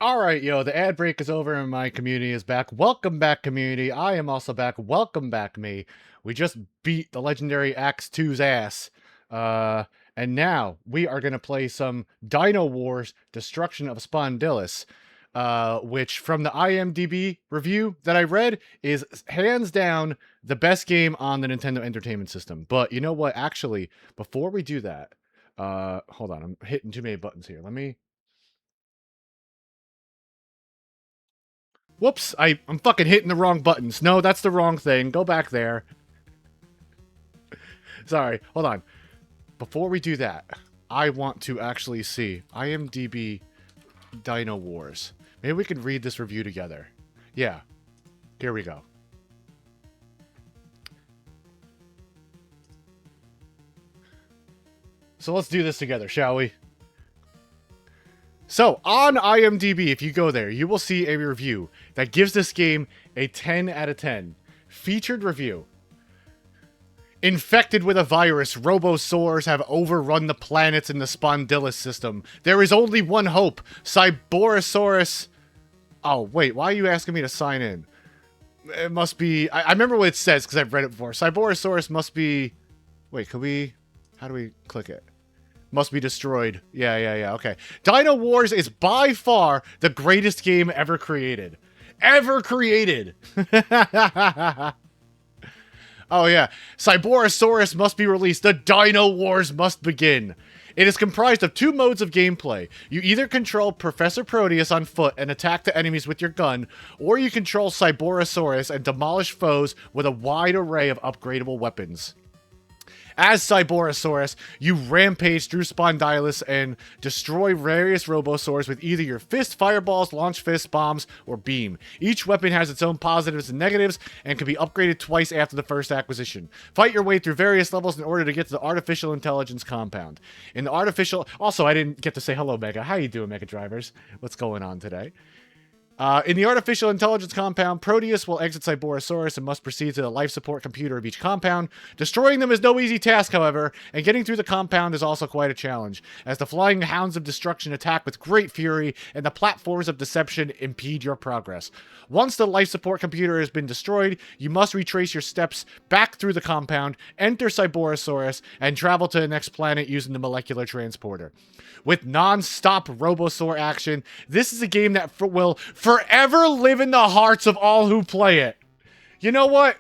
All right, yo, the ad break is over and my community is back. Welcome back, community. I am also back. Welcome back, me. We just beat the legendary Axe 2's ass. And now we are going to play some Dynowarz Destruction of Spondylus, which from the IMDb review that I read is hands down the best game on the Nintendo Entertainment System. But you know what? Actually, before we do that, hold on. I'm hitting too many buttons here. Let me... Whoops, I'm fucking hitting the wrong buttons. No, that's the wrong thing. Go back there. Sorry, hold on. Before we do that, I want to actually see IMDb Dynowarz. Maybe we could read this review together. Yeah, here we go. So let's do this together, shall we? So, on IMDb, if you go there, you will see a review that gives this game a 10 out of 10. Featured review. Infected with a virus, Robosaurs have overrun the planets in the Spondylus system. There is only one hope. Cyborosaurus... Oh, wait, why are you asking me to sign in? It must be... I remember what it says, because I've read it before. Cyborosaurus must be... Wait, could we... How do we click it? Must be destroyed. Yeah, okay. Dynowarz is by far the greatest game ever created. Ever created! Oh yeah. Cyborosaurus must be released. The Dynowarz must begin. It is comprised of two modes of gameplay. You either control Professor Proteus on foot and attack the enemies with your gun, or you control Cyborosaurus and demolish foes with a wide array of upgradable weapons. As Cyborosaurus, you rampage through Spondylus and destroy various Robosaurs with either your fist, fireballs, launch fist, bombs, or beam. Each weapon has its own positives and negatives and can be upgraded twice after the first acquisition. Fight your way through various levels in order to get to the Artificial Intelligence compound. In the Artificial... Also, I didn't get to say hello, Mega. How you doing, Mega Drivers? What's going on today? In the Artificial Intelligence compound, Proteus will exit Cyborosaurus and must proceed to the life support computer of each compound. Destroying them is no easy task, however, and getting through the compound is also quite a challenge, as the flying hounds of destruction attack with great fury, and the platforms of deception impede your progress. Once the life support computer has been destroyed, you must retrace your steps back through the compound, enter Cyborosaurus, and travel to the next planet using the molecular transporter. With non-stop Robosaur action, this is a game that will forever live in the hearts of all who play it. You know what?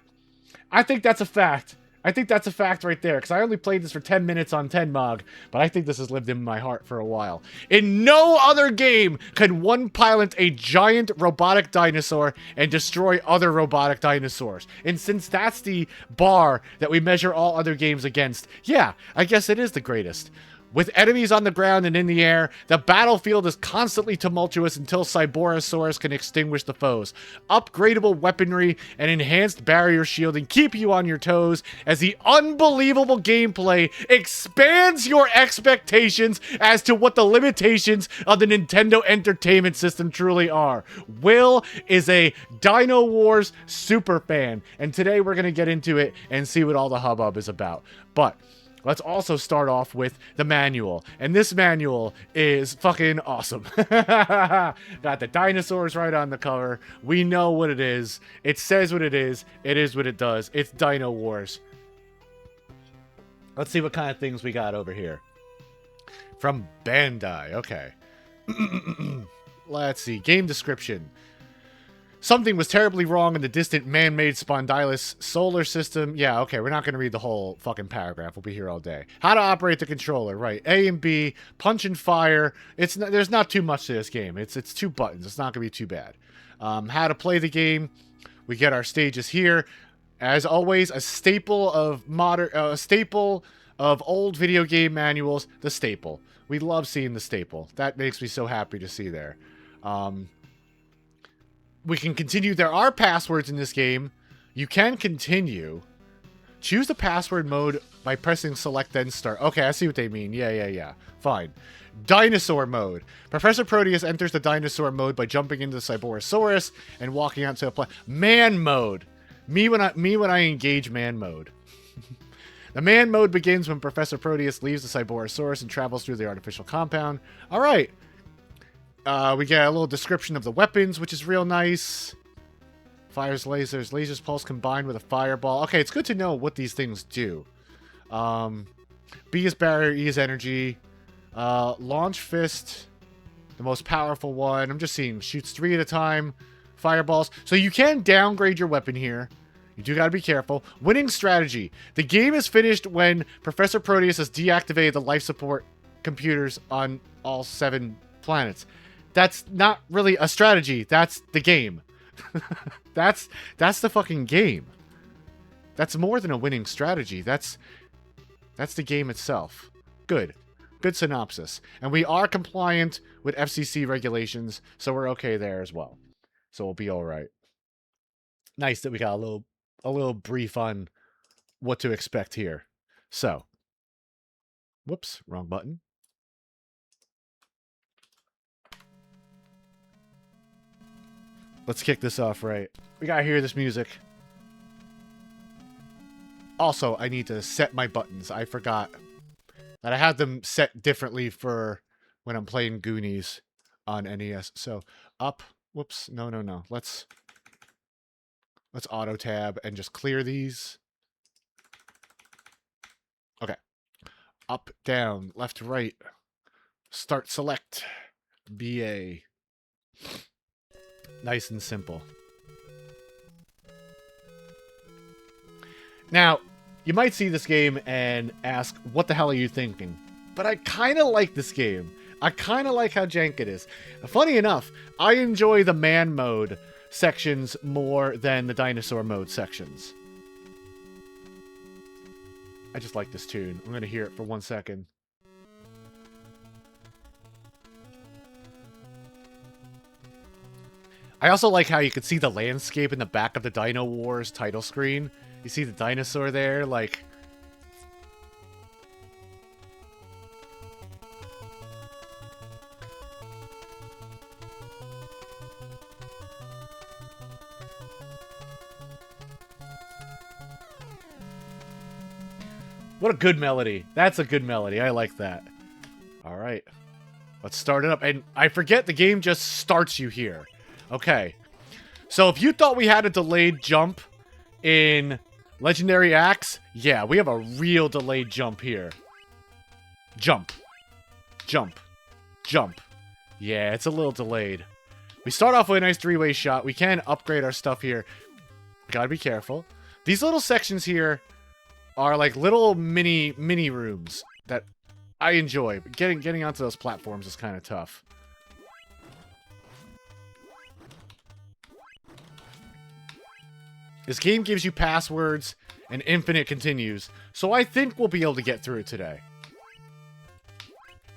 I think that's a fact. I think that's a fact right there, because I only played this for 10 minutes on 10mog, but I think this has lived in my heart for a while. In no other game can one pilot a giant robotic dinosaur and destroy other robotic dinosaurs. And since that's the bar that we measure all other games against, yeah, I guess it is the greatest. With enemies on the ground and in the air, the battlefield is constantly tumultuous until Cyborosaurus can extinguish the foes. Upgradable weaponry and enhanced barrier shielding keep you on your toes as the unbelievable gameplay expands your expectations as to what the limitations of the Nintendo Entertainment System truly are. Will is a Dynowarz super fan, and today we're going to get into it and see what all the hubbub is about. But let's also start off with the manual. And this manual is fucking awesome. Got the dinosaurs right on the cover. We know what it is. It says what it is. It is what it does. It's Dynowarz. Let's see what kind of things we got over here. From Bandai. Okay. Let's see. Game description. Something was terribly wrong in the distant man-made Spondylus solar system. Yeah, okay, we're not going to read the whole fucking paragraph. We'll be here all day. How to operate the controller, right. A and B, punch and fire. There's not too much to this game. It's two buttons. It's not going to be too bad. How to play the game. We get our stages here. As always, a staple of old video game manuals, the staple. We love seeing the staple. That makes me so happy to see there. We can continue. There are passwords in this game. You can continue. Choose the password mode by pressing select then start. Okay, I see what they mean. Yeah. Fine. Dinosaur mode. Professor Proteus enters the dinosaur mode by jumping into the Cyborosaurus and walking out to a planet. Man mode. Me when I engage man mode. The man mode begins when Professor Proteus leaves the Cyborosaurus and travels through the artificial compound. All right. We get a little description of the weapons, which is real nice. Fires lasers. Lasers pulse combined with a fireball. Okay, it's good to know what these things do. B is barrier, E is energy. Launch fist, the most powerful one. I'm just seeing shoots 3 at a time. Fireballs. So you can downgrade your weapon here. You do gotta be careful. Winning strategy. The game is finished when Professor Proteus has deactivated the life support computers on all 7 planets. That's not really a strategy. That's the game. That's the fucking game. That's more than a winning strategy. That's the game itself. Good. Good synopsis. And we are compliant with FCC regulations, so we're okay there as well. So we'll be all right. Nice that we got a little brief on what to expect here. So, whoops, wrong button. Let's kick this off right. We gotta hear this music. Also, I need to set my buttons. I forgot that I had them set differently for when I'm playing Goonies on NES. So, up. Whoops. No. Let's auto tab and just clear these. Okay. Up, down, left, right. Start, select. BA. Nice and simple. Now, you might see this game and ask, what the hell are you thinking? But I kind of like this game. I kind of like how jank it is. Funny enough, I enjoy the man mode sections more than the dinosaur mode sections. I just like this tune. I'm going to hear it for 1 second. I also like how you can see the landscape in the back of the Dynowarz title screen. You see the dinosaur there, like... What a good melody. That's a good melody. I like that. Alright. Let's start it up. And I forget the game just starts you here. Okay. So if you thought we had a delayed jump in Legendary Axe, yeah, we have a real delayed jump here. Jump. Jump. Jump. Yeah, it's a little delayed. We start off with a nice 3-way shot. We can upgrade our stuff here. Gotta be careful. These little sections here are like little mini rooms that I enjoy. But getting onto those platforms is kind of tough. This game gives you passwords and infinite continues, so I think we'll be able to get through it today.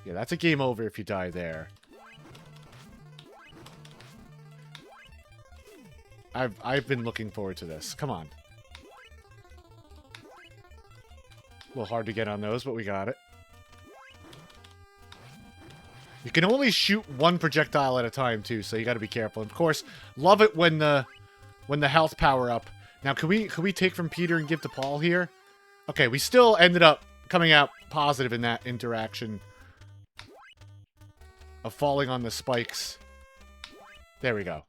Yeah, that's a game over if you die there. I've been looking forward to this. Come on. A little hard to get on those, but we got it. You can only shoot one projectile at a time, too, so you gotta be careful. Of course, love it when the health power up. Now, could we take from Peter and give to Paul here? Okay, we still ended up coming out positive in that interaction of falling on the spikes. There we go.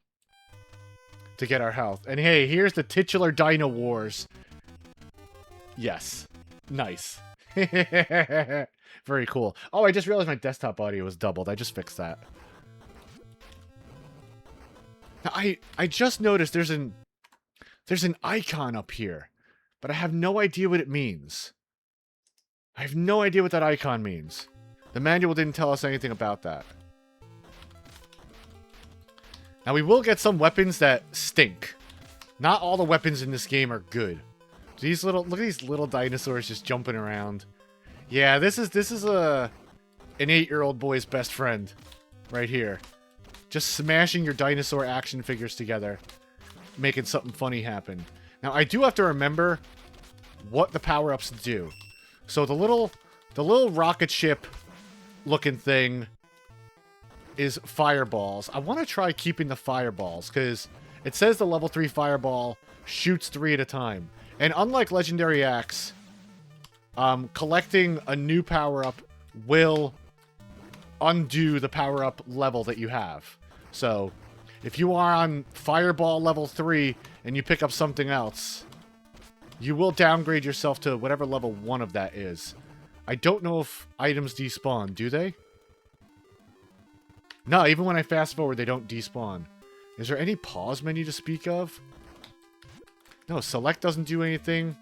To get our health. And hey, here's the titular Dynowarz. Yes. Nice. Very cool. Oh, I just realized my desktop audio was doubled. I just fixed that. Now, I just noticed there's an icon up here, but I have no idea what it means. I have no idea what that icon means. The manual didn't tell us anything about that. Now, we will get some weapons that stink. Not all the weapons in this game are good. Look at these little dinosaurs just jumping around. Yeah, this is an 8-year-old boy's best friend right here. Just smashing your dinosaur action figures together, making something funny happen. Now, I do have to remember what the power-ups do. So the little rocket ship looking thing is fireballs. I want to try keeping the fireballs because it says the level 3 fireball shoots 3 at a time. And unlike Legendary Axe, collecting a new power-up will undo the power-up level that you have. So, if you are on Fireball level 3 and you pick up something else, you will downgrade yourself to whatever level 1 of that is. I don't know if items despawn, do they? No, even when I fast forward, they don't despawn. Is there any pause menu to speak of? No, select doesn't do anything.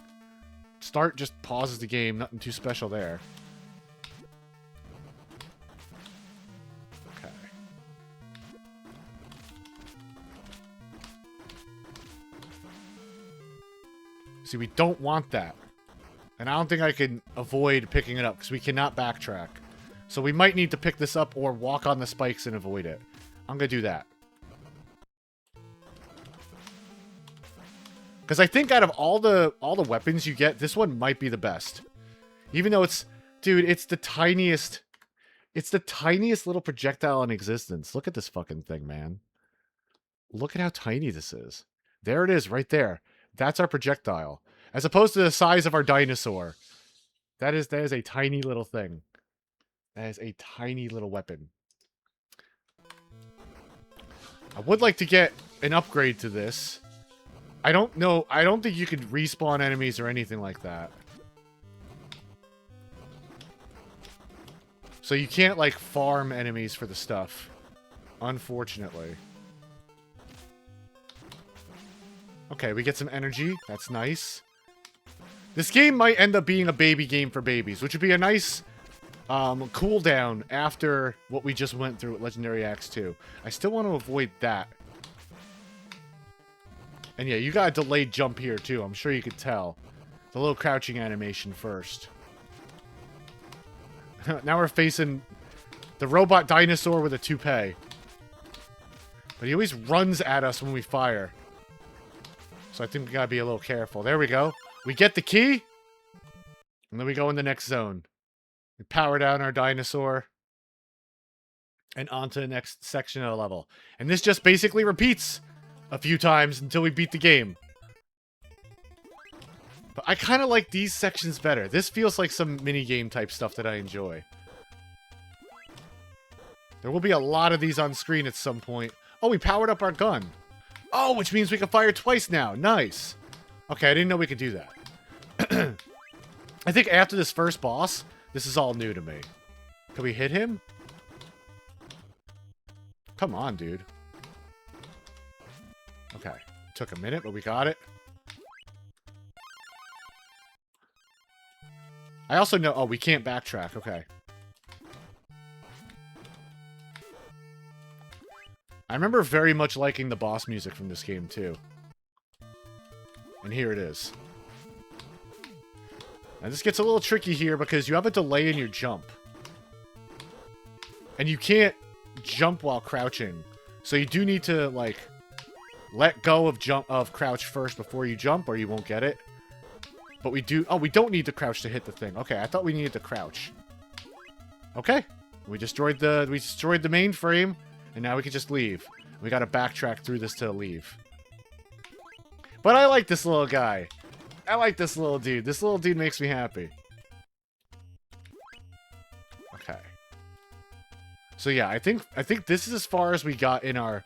Start just pauses the game, nothing too special there. Okay. See, we don't want that. And I don't think I can avoid picking it up, because we cannot backtrack. So we might need to pick this up or walk on the spikes and avoid it. I'm going to do that. Because I think out of all the weapons you get, this one might be the best. Even though it's... Dude, it's the tiniest... It's the tiniest little projectile in existence. Look at this fucking thing, man. Look at how tiny this is. There it is, right there. That's our projectile. As opposed to the size of our dinosaur. That is a tiny little thing. That is a tiny little weapon. I would like to get an upgrade to this. I don't know. I don't think you could respawn enemies or anything like that. So you can't, like, farm enemies for the stuff. Unfortunately. Okay, we get some energy. That's nice. This game might end up being a baby game for babies, which would be a nice cooldown after what we just went through with Legendary Axe 2. I still want to avoid that. And yeah, you got a delayed jump here too. I'm sure you could tell. The little crouching animation first. Now we're facing the robot dinosaur with a toupee. But he always runs at us when we fire. So I think we gotta be a little careful. There we go. We get the key. And then we go in the next zone. We power down our dinosaur. And on to the next section of the level. And this just basically repeats a few times until we beat the game. But I kind of like these sections better. This feels like some minigame type stuff that I enjoy. There will be a lot of these on screen at some point. Oh, we powered up our gun. Oh, which means we can fire twice now. Nice. Okay, I didn't know we could do that. I think after this first boss, this is all new to me. Can we hit him? Come on, dude. Okay. Took a minute, but we got it. I also know... Oh, we can't backtrack. Okay. I remember very much liking the boss music from this game, too. And here it is. Now, this gets a little tricky here because you have a delay in your jump. And you can't jump while crouching. So you do need to, like, let go of crouch first before you jump, or you won't get it. But we do... Oh, we don't need to crouch to hit the thing. Okay, I thought we needed to crouch. Okay. We destroyed the mainframe, and now we can just leave. We gotta backtrack through this to leave. But I like this little guy. I like this little dude. This little dude makes me happy. Okay. So yeah, I think this is as far as we got in our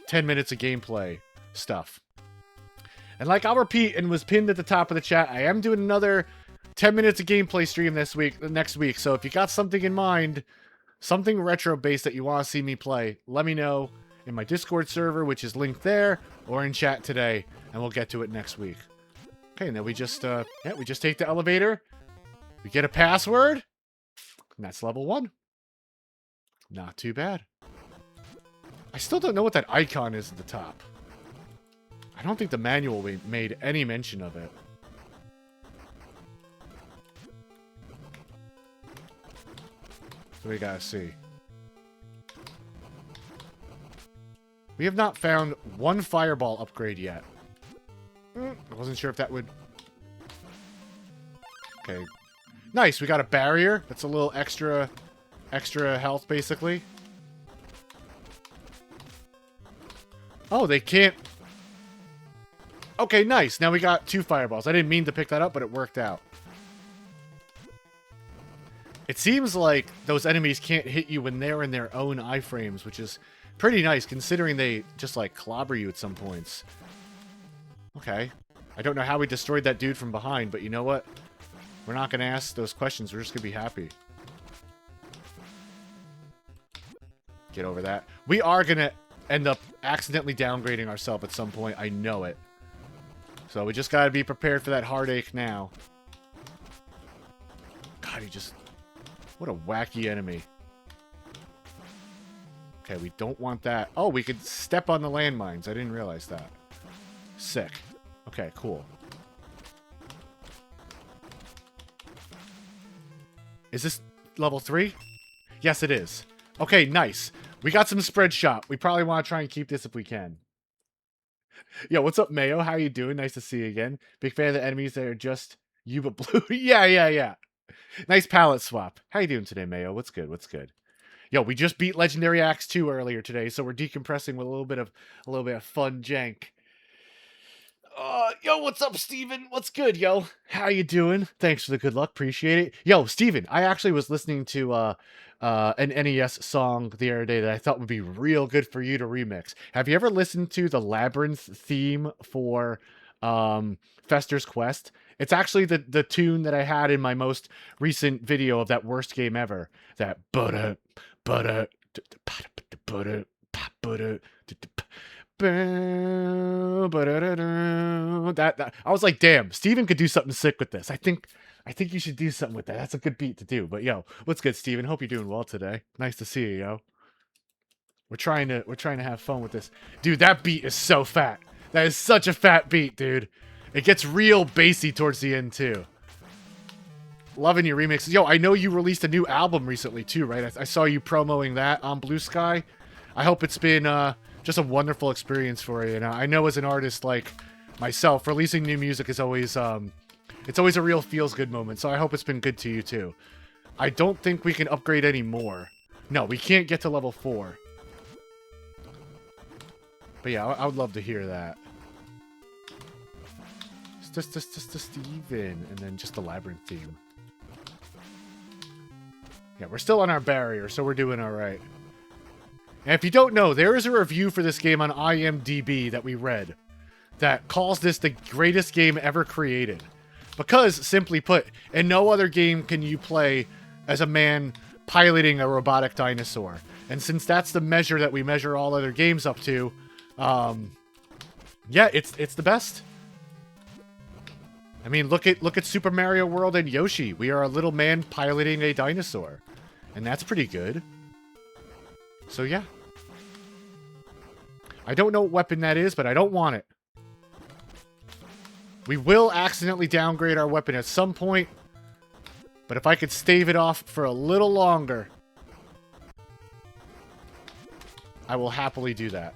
10 minutes of gameplay stuff. And like I'll repeat and was pinned at the top of the chat, I am doing another 10 minutes of gameplay stream next week. So if you got something in mind, something retro based that you want to see me play, let me know in my Discord server, which is linked there, or in chat today, and we'll get to it next week. Okay, and then we just take the elevator, we get a password, and that's level 1. Not too bad. I still don't know what that icon is at the top. I don't think the manual made any mention of it. So we gotta see. We have not found one fireball upgrade yet. I wasn't sure if that would... Okay. Nice, we got a barrier. That's a little extra health, basically. Oh, they can't... Okay, nice. Now we got 2 fireballs. I didn't mean to pick that up, but it worked out. It seems like those enemies can't hit you when they're in their own iframes, which is pretty nice considering they just like clobber you at some points. Okay. I don't know how we destroyed that dude from behind, but you know what? We're not going to ask those questions. We're just going to be happy. Get over that. We are going to end up accidentally downgrading ourselves at some point. I know it. So we just got to be prepared for that heartache now. God, he just... What a wacky enemy. Okay, we don't want that. Oh, we could step on the landmines. I didn't realize that. Sick. Okay, cool. Is this level 3? Yes, it is. Okay, nice. We got some spread shot. We probably want to try and keep this if we can. Yo, what's up, Mayo? How you doing? Nice to see you again. Big fan of the enemies that are just you but blue. Yeah. Nice palette swap. How you doing today, Mayo? What's good? What's good? Yo, we just beat Legendary Axe 2 earlier today, so we're decompressing with a little bit of fun jank. Yo, what's up, Steven? What's good, yo? How you doing? Thanks for the good luck. Appreciate it. Yo, Steven, I actually was listening to an NES song the other day that I thought would be real good for you to remix. Have you ever listened to the Labyrinth theme for Fester's Quest? It's actually the tune that I had in my most recent video of that worst game ever. That that I was like, damn, Steven could do something sick with this. I think you should do something with that. That's a good beat to do. But yo, what's good, Steven? Hope you're doing well today. Nice to see you, yo. We're trying to have fun with this. Dude, that beat is so fat. That is such a fat beat, dude. It gets real bassy towards the end too. Loving your remixes. Yo, I know you released a new album recently too, right? I saw you promoting that on Blue Sky. I hope it's been just a wonderful experience for you. And I know as an artist like myself, releasing new music is always it's always a real feels-good moment. So I hope it's been good to you too. I don't think we can upgrade any more. No, we can't get to level 4. But yeah, I would love to hear that. Just Steven, and then just the Labyrinth theme. Yeah, we're still on our barrier, so we're doing all right. And if you don't know, there is a review for this game on IMDb that we read that calls this the greatest game ever created. Because, simply put, in no other game can you play as a man piloting a robotic dinosaur. And since that's the measure that we measure all other games up to, yeah, it's the best. I mean, look at Super Mario World and Yoshi. We are a little man piloting a dinosaur. And that's pretty good. So yeah. I don't know what weapon that is, but I don't want it. We will accidentally downgrade our weapon at some point. But if I could stave it off for a little longer, I will happily do that.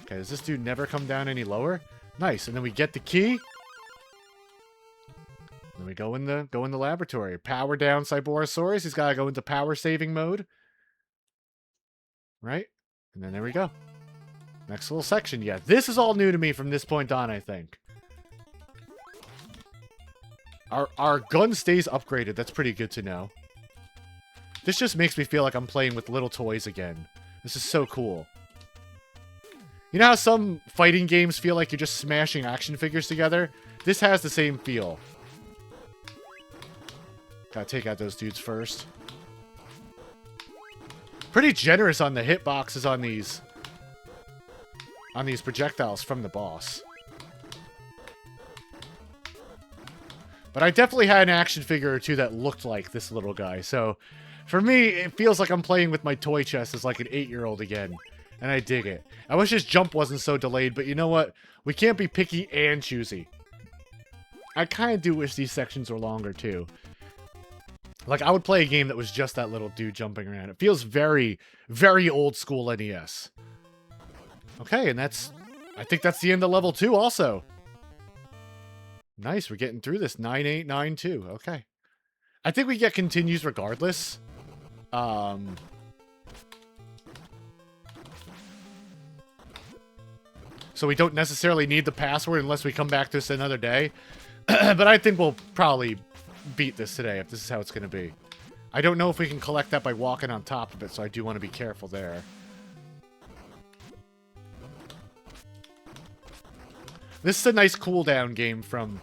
Okay, does this dude never come down any lower? Nice, and then we get the key. Then we go in the laboratory. Power down Cyborosaurus. He's gotta go into power saving mode. Right? And then there we go. Next little section. Yeah, this is all new to me from this point on, I think. Our gun stays upgraded. That's pretty good to know. This just makes me feel like I'm playing with little toys again. This is so cool. You know how some fighting games feel like you're just smashing action figures together? This has the same feel. Gotta take out those dudes first. Pretty generous on the hitboxes on these projectiles from the boss. But I definitely had an action figure or two that looked like this little guy. So for me, it feels like I'm playing with my toy chest as like an 8-year-old again. And I dig it. I wish his jump wasn't so delayed, but you know what? We can't be picky and choosy. I kind of do wish these sections were longer, too. Like, I would play a game that was just that little dude jumping around. It feels very, very old school NES. Okay, and I think that's the end of level 2 also. Nice, we're getting through this. 9892, okay. I think we get continues regardless. So we don't necessarily need the password unless we come back to this another day. But I think we'll probably beat this today, if this is how it's going to be. I don't know if we can collect that by walking on top of it, so I do want to be careful there. This is a nice cooldown game from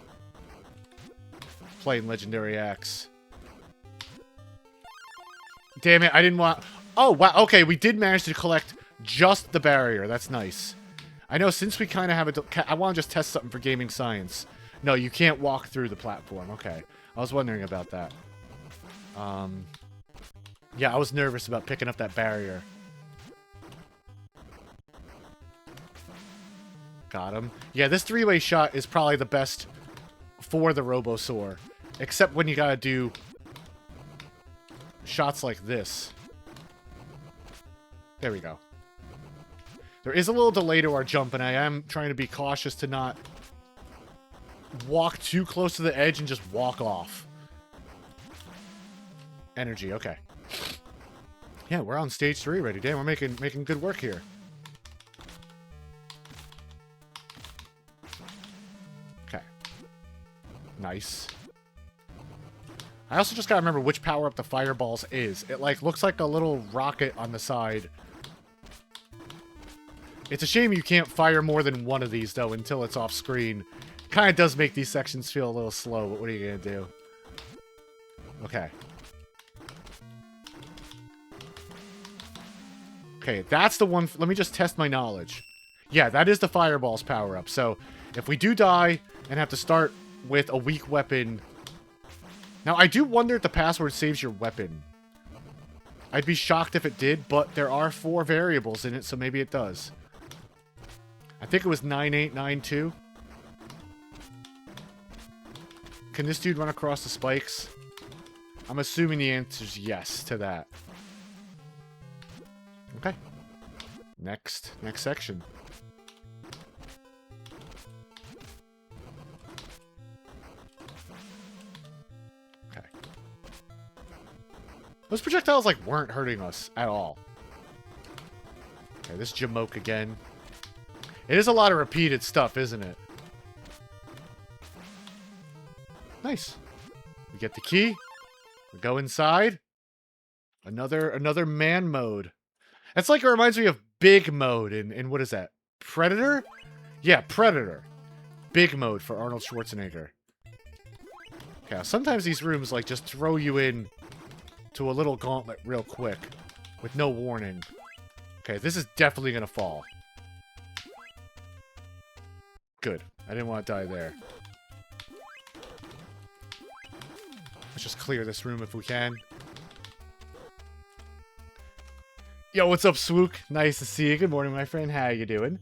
playing Legendary Axe. Damn it, I didn't want... Oh, wow, okay, we did manage to collect just the barrier. That's nice. I know, since we kind of have a... I want to just test something for gaming science. No, you can't walk through the platform. Okay. I was wondering about that. Yeah, I was nervous about picking up that barrier. Got him. Yeah, this three-way shot is probably the best for the Robosaur. Except when you gotta do shots like this. There we go. There is a little delay to our jump, and I am trying to be cautious to not walk too close to the edge and just walk off. Energy, okay. Yeah, we're on stage 3 already. Damn, we're making good work here. Okay. Nice. I also just gotta remember which power-up the fireballs is. It, like, looks like a little rocket on the side. It's a shame you can't fire more than one of these, though, until it's off-screen. Kind of does make these sections feel a little slow, but what are you gonna do? Okay. Okay, that's the one... Let me just test my knowledge. Yeah, that is the fireballs power-up. So, if we do die and have to start with a weak weapon... Now, I do wonder if the password saves your weapon. I'd be shocked if it did, but there are 4 variables in it, so maybe it does. I think it was 9892. Can this dude run across the spikes? I'm assuming the answer is yes to that. Okay. Next section. Okay. Those projectiles, like, weren't hurting us at all. Okay, this Jamoke again. It is a lot of repeated stuff, isn't it? Nice. We get the key. We go inside. Another man mode. That's like, it reminds me of big mode in what is that? Predator? Yeah, Predator. Big mode for Arnold Schwarzenegger. Okay, sometimes these rooms, like, just throw you in to a little gauntlet real quick with no warning. Okay, this is definitely gonna fall. Good. I didn't want to die there. Let's just clear this room if we can. Yo, what's up, Swook? Nice to see you. Good morning, my friend. How you doing?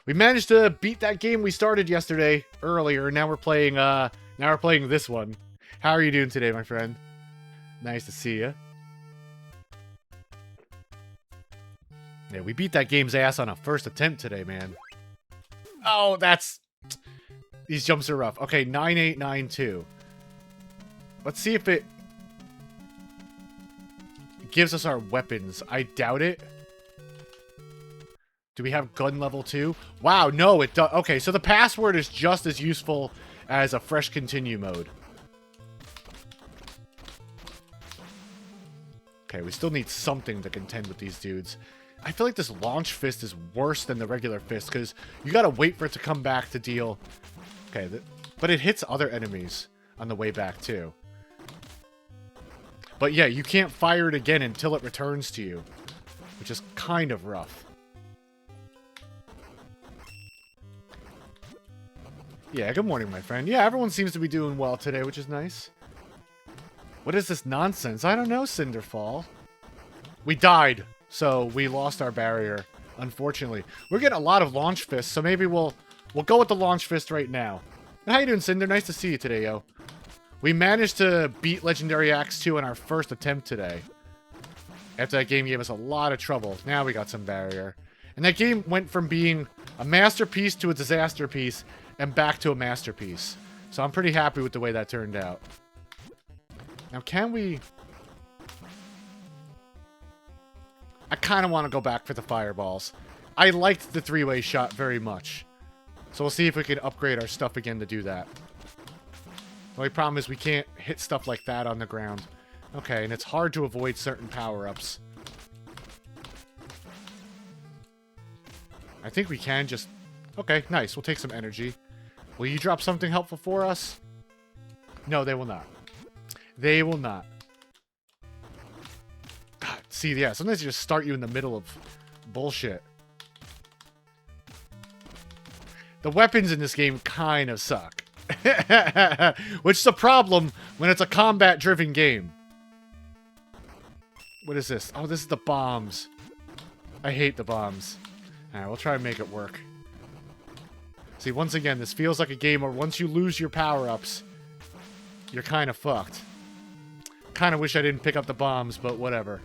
We managed to beat that game we started yesterday earlier. Now we're playing this one. How are you doing today, my friend? Nice to see you. Yeah, we beat that game's ass on a first attempt today, man. Oh, that's... These jumps are rough. Okay, 9892. Let's see if it gives us our weapons. I doubt it. Do we have gun level 2? Wow, no, it does. Okay, so the password is just as useful as a fresh continue mode. Okay, we still need something to contend with these dudes. I feel like this launch fist is worse than the regular fist, because you gotta wait for it to come back to deal... Okay, but it hits other enemies on the way back, too. But yeah, you can't fire it again until it returns to you, which is kind of rough. Yeah, good morning, my friend. Yeah, everyone seems to be doing well today, which is nice. What is this nonsense? I don't know, Cinderfall. We died, so we lost our barrier, unfortunately. We're getting a lot of launch fists, so maybe we'll go with the launch fist right now. How you doing, Cinder? Nice to see you today, yo. We managed to beat Legendary Axe 2 in our first attempt today. After that game gave us a lot of trouble. Now we got some barrier. And that game went from being a masterpiece to a disaster piece, and back to a masterpiece. So I'm pretty happy with the way that turned out. Now, can we... I kind of want to go back for the fireballs. I liked the three-way shot very much. So we'll see if we can upgrade our stuff again to do that. The only problem is we can't hit stuff like that on the ground. Okay, and it's hard to avoid certain power-ups. I think we can just... Okay, nice. We'll take some energy. Will you drop something helpful for us? No, they will not. They will not. God, see, yeah, sometimes they just start you in the middle of bullshit. The weapons in this game kind of suck. Which is a problem when it's a combat-driven game. What is this? Oh, this is the bombs. I hate the bombs. Alright, we'll try and make it work. See, once again, this feels like a game where once you lose your power-ups, you're kind of fucked. Kind of wish I didn't pick up the bombs, but whatever.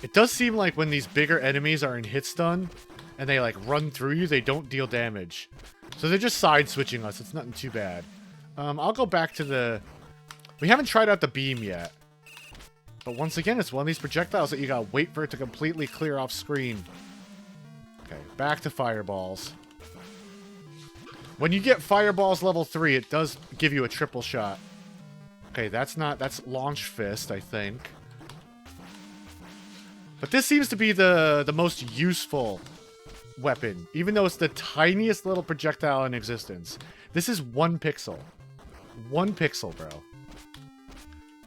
It does seem like when these bigger enemies are in hit stun, and they, like, run through you, they don't deal damage. So they're just side-switching us. It's nothing too bad. I'll go back to the... We haven't tried out the beam yet. But once again, it's one of these projectiles that you gotta wait for it to completely clear off screen. Okay, back to fireballs. When you get fireballs level 3, it does give you a triple shot. Okay, that's launch fist, I think. But this seems to be the most useful weapon, even though it's the tiniest little projectile in existence. This is 1 pixel. 1 pixel, bro.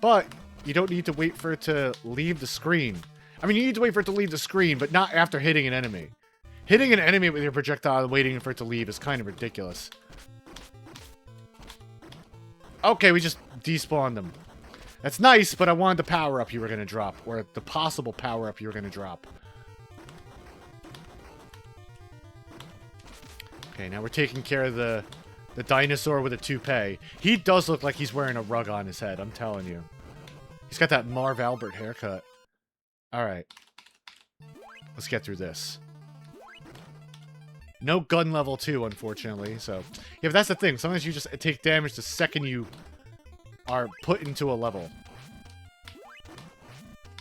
But you don't need to wait for it to leave the screen. I mean, you need to wait for it to leave the screen, but not after hitting an enemy. Hitting an enemy with your projectile and waiting for it to leave is kind of ridiculous. Okay, we just despawned them. That's nice, but I wanted the power-up you were going to drop, or the possible power-up you were going to drop. Okay, now we're taking care of the dinosaur with a toupee. He does look like he's wearing a rug on his head, I'm telling you. He's got that Marv Albert haircut. Alright. Let's get through this. No gun level 2, unfortunately, so... Yeah, but that's the thing. Sometimes you just take damage the second you are put into a level.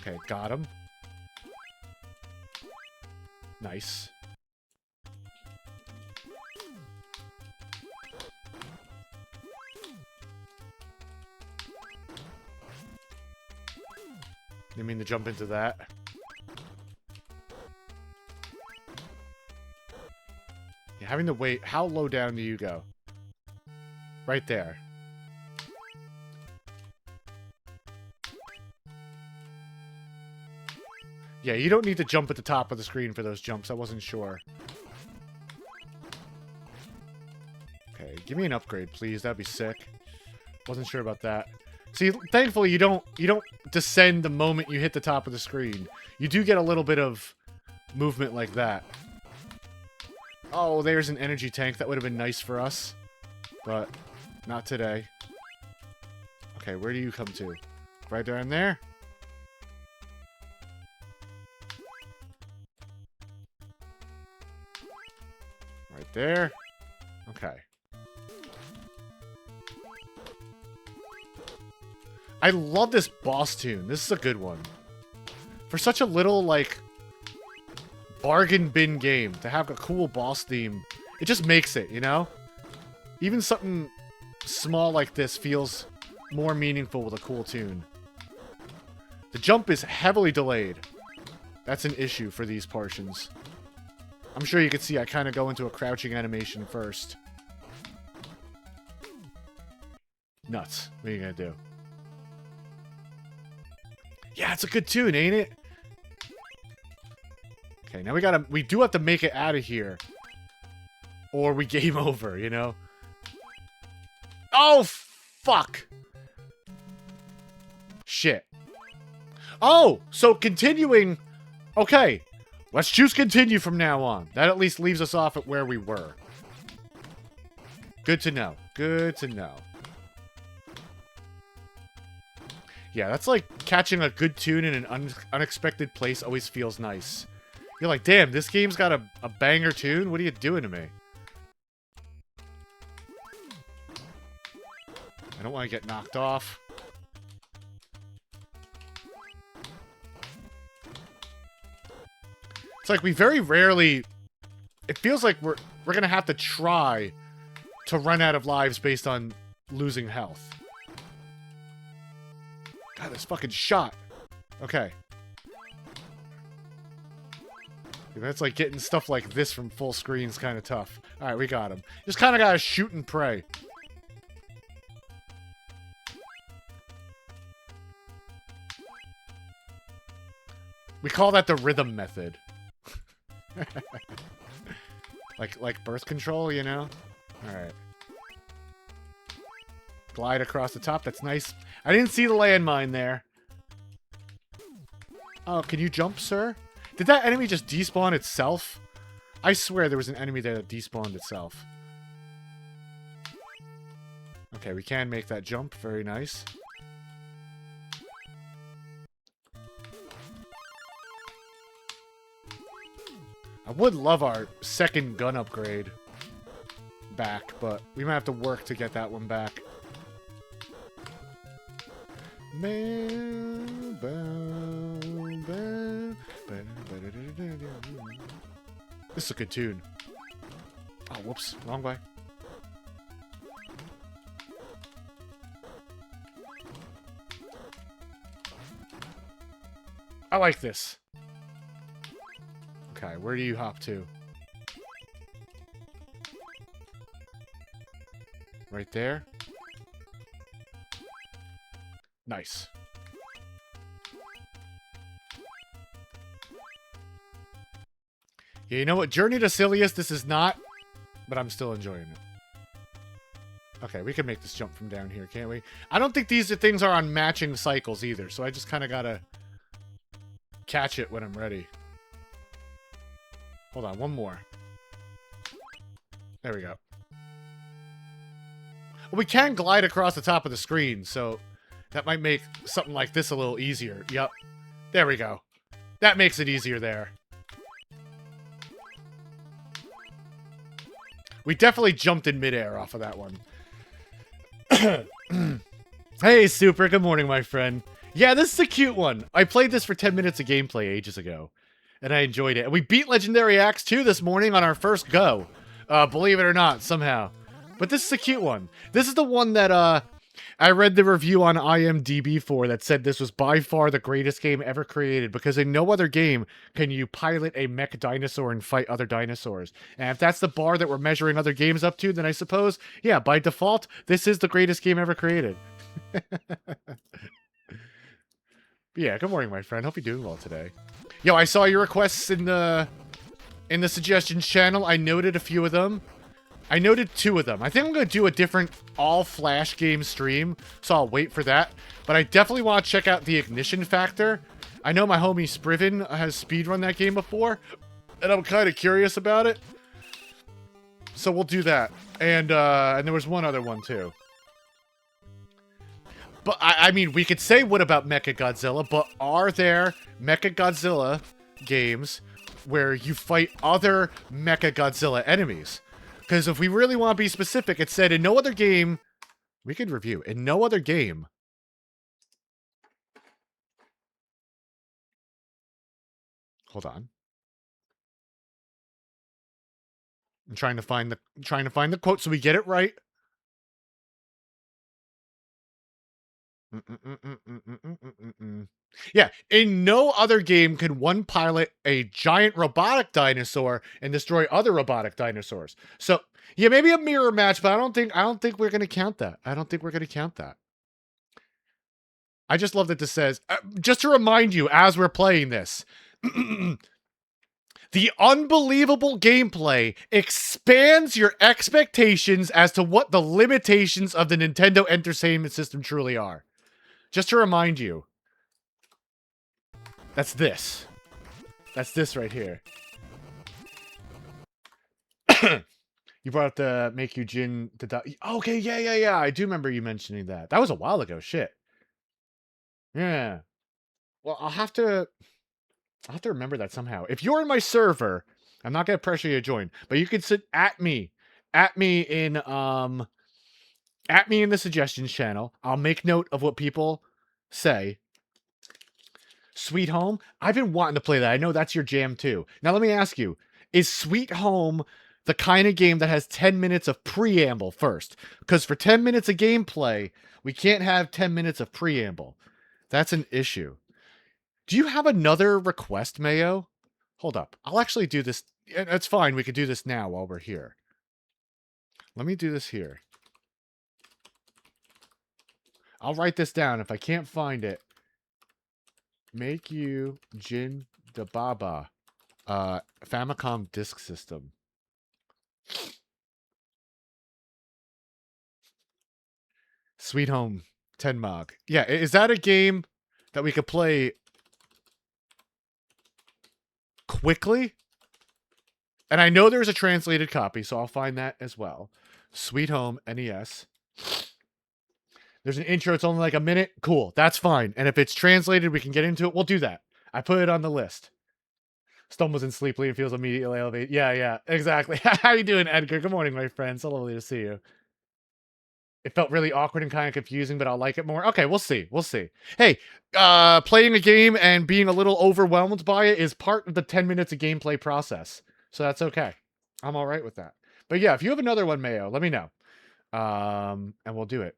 Okay, got him. Nice. You mean to jump into that? Yeah, having to wait. How low down do you go? Right there. Yeah, you don't need to jump at the top of the screen for those jumps. I wasn't sure. Okay, give me an upgrade, please. That'd be sick. Wasn't sure about that. See, thankfully, you don't descend the moment you hit the top of the screen. You do get a little bit of movement like that. Oh, there's an energy tank. That would have been nice for us. But not today. Okay, where do you come to? Right down there? Right there. Okay. I love this boss tune. This is a good one. For such a little, like, bargain bin game, to have a cool boss theme, it just makes it, you know? Even something small like this feels more meaningful with a cool tune. The jump is heavily delayed. That's an issue for these portions. I'm sure you can see I kind of go into a crouching animation first. Nuts. What are you gonna do? Yeah, it's a good tune, ain't it? Okay, now we do have to make it out of here. Or we game over, you know? Oh, fuck! Shit. Oh, so continuing... Okay, let's choose continue from now on. That at least leaves us off at where we were. Good to know. Good to know. Yeah, that's like catching a good tune in an unexpected place always feels nice. You're like, damn, this game's got a banger tune? What are you doing to me? I don't want to get knocked off. It's like we very rarely... It feels like we're gonna have to try to run out of lives based on losing health. God, this fucking shot. Okay. That's like getting stuff like this from full screen's kind of tough. Alright, we got him. Just kind of gotta shoot and pray. We call that the rhythm method. like birth control, you know? Alright. Glide across the top, that's nice. I didn't see the landmine there. Oh, can you jump, sir? Did that enemy just despawn itself? I swear there was an enemy there that despawned itself. Okay, we can make that jump. Very nice. I would love our second gun upgrade back, but we might have to work to get that one back. This is a good tune. Oh, whoops. Wrong way. I like this. Okay, where do you hop to? Right there? Nice. Yeah, you know what? Journey to Silius, this is not, but I'm still enjoying it. Okay, we can make this jump from down here, can't we? I don't think these things are on matching cycles either, so I just kind of gotta catch it when I'm ready. Hold on, one more. There we go. Well, we can glide across the top of the screen, so that might make something like this a little easier. Yep. There we go. That makes it easier there. We definitely jumped in midair off of that one. Hey, Super. Good morning, my friend. Yeah, this is a cute one. I played this for 10 minutes of gameplay ages ago, and I enjoyed it. And we beat Legendary Axe 2 this morning on our first go. Believe it or not, somehow. But this is a cute one. This is the one that I read the review on IMDb for that said this was by far the greatest game ever created because in no other game can you pilot a mech dinosaur and fight other dinosaurs. And if that's the bar that we're measuring other games up to, then I suppose, yeah, by default, this is the greatest game ever created. Yeah, good morning, my friend. Hope you're doing well today. Yo, I saw your requests in the suggestions channel. I noted a few of them. I noted 2 of them. I think I'm going to do a different all-Flash game stream, so I'll wait for that. But I definitely want to check out the Ignition Factor. I know my homie Spriven has speedrun that game before, and I'm kind of curious about it. So we'll do that. And there was one other one, too. But, I mean, we could say what about Mechagodzilla, but are there Mechagodzilla games where you fight other Mechagodzilla enemies? Because if we really want to be specific, it said in no other game, we could review, in no other game. Hold on. I'm trying to find the quote so we get it right. Yeah, in no other game can one pilot a giant robotic dinosaur and destroy other robotic dinosaurs. So, yeah, maybe a mirror match, but I don't think we're going to count that. I don't think we're going to count that. I just love that this says, just to remind you as we're playing this, the unbelievable gameplay expands your expectations as to what the limitations of the Nintendo Entertainment System truly are. Just to remind you. That's this. That's this right here. You brought up the Make You Jin... Okay, yeah. I do remember you mentioning that. That was a while ago. Shit. Yeah. Well, I'll have to remember that somehow. If you're in my server, I'm not going to pressure you to join, but you can sit at me in the suggestions channel. I'll make note of what people say. Sweet Home? I've been wanting to play that. I know that's your jam too. Now let me ask you, is Sweet Home the kind of game that has 10 minutes of preamble first. Because for 10 minutes of gameplay, we can't have 10 minutes of preamble. That's an issue. Do you have another request, Mayo? Hold up. I'll actually do this. It's fine. We could do this now while we're here. Let me do this here. I'll write this down if I can't find it. Make you Jin da Baba. Famicom Disk System. Sweet Home Tenmog. Yeah, is that a game that we could play quickly? And I know there's a translated copy, so I'll find that as well. Sweet Home NES. There's an intro, it's only like a minute. Cool, that's fine. And if it's translated, we can get into it. We'll do that. I put it on the list. Stumbles in sleepily and feels immediately elevated. Yeah, exactly. How you doing, Edgar? Good morning, my friend. So lovely to see you. It felt really awkward and kind of confusing, but I'll like it more. Okay, we'll see. We'll see. Hey, playing a game and being a little overwhelmed by it is part of the 10 minutes of gameplay process. So that's okay. I'm all right with that. But yeah, if you have another one, Mayo, let me know. And we'll do it.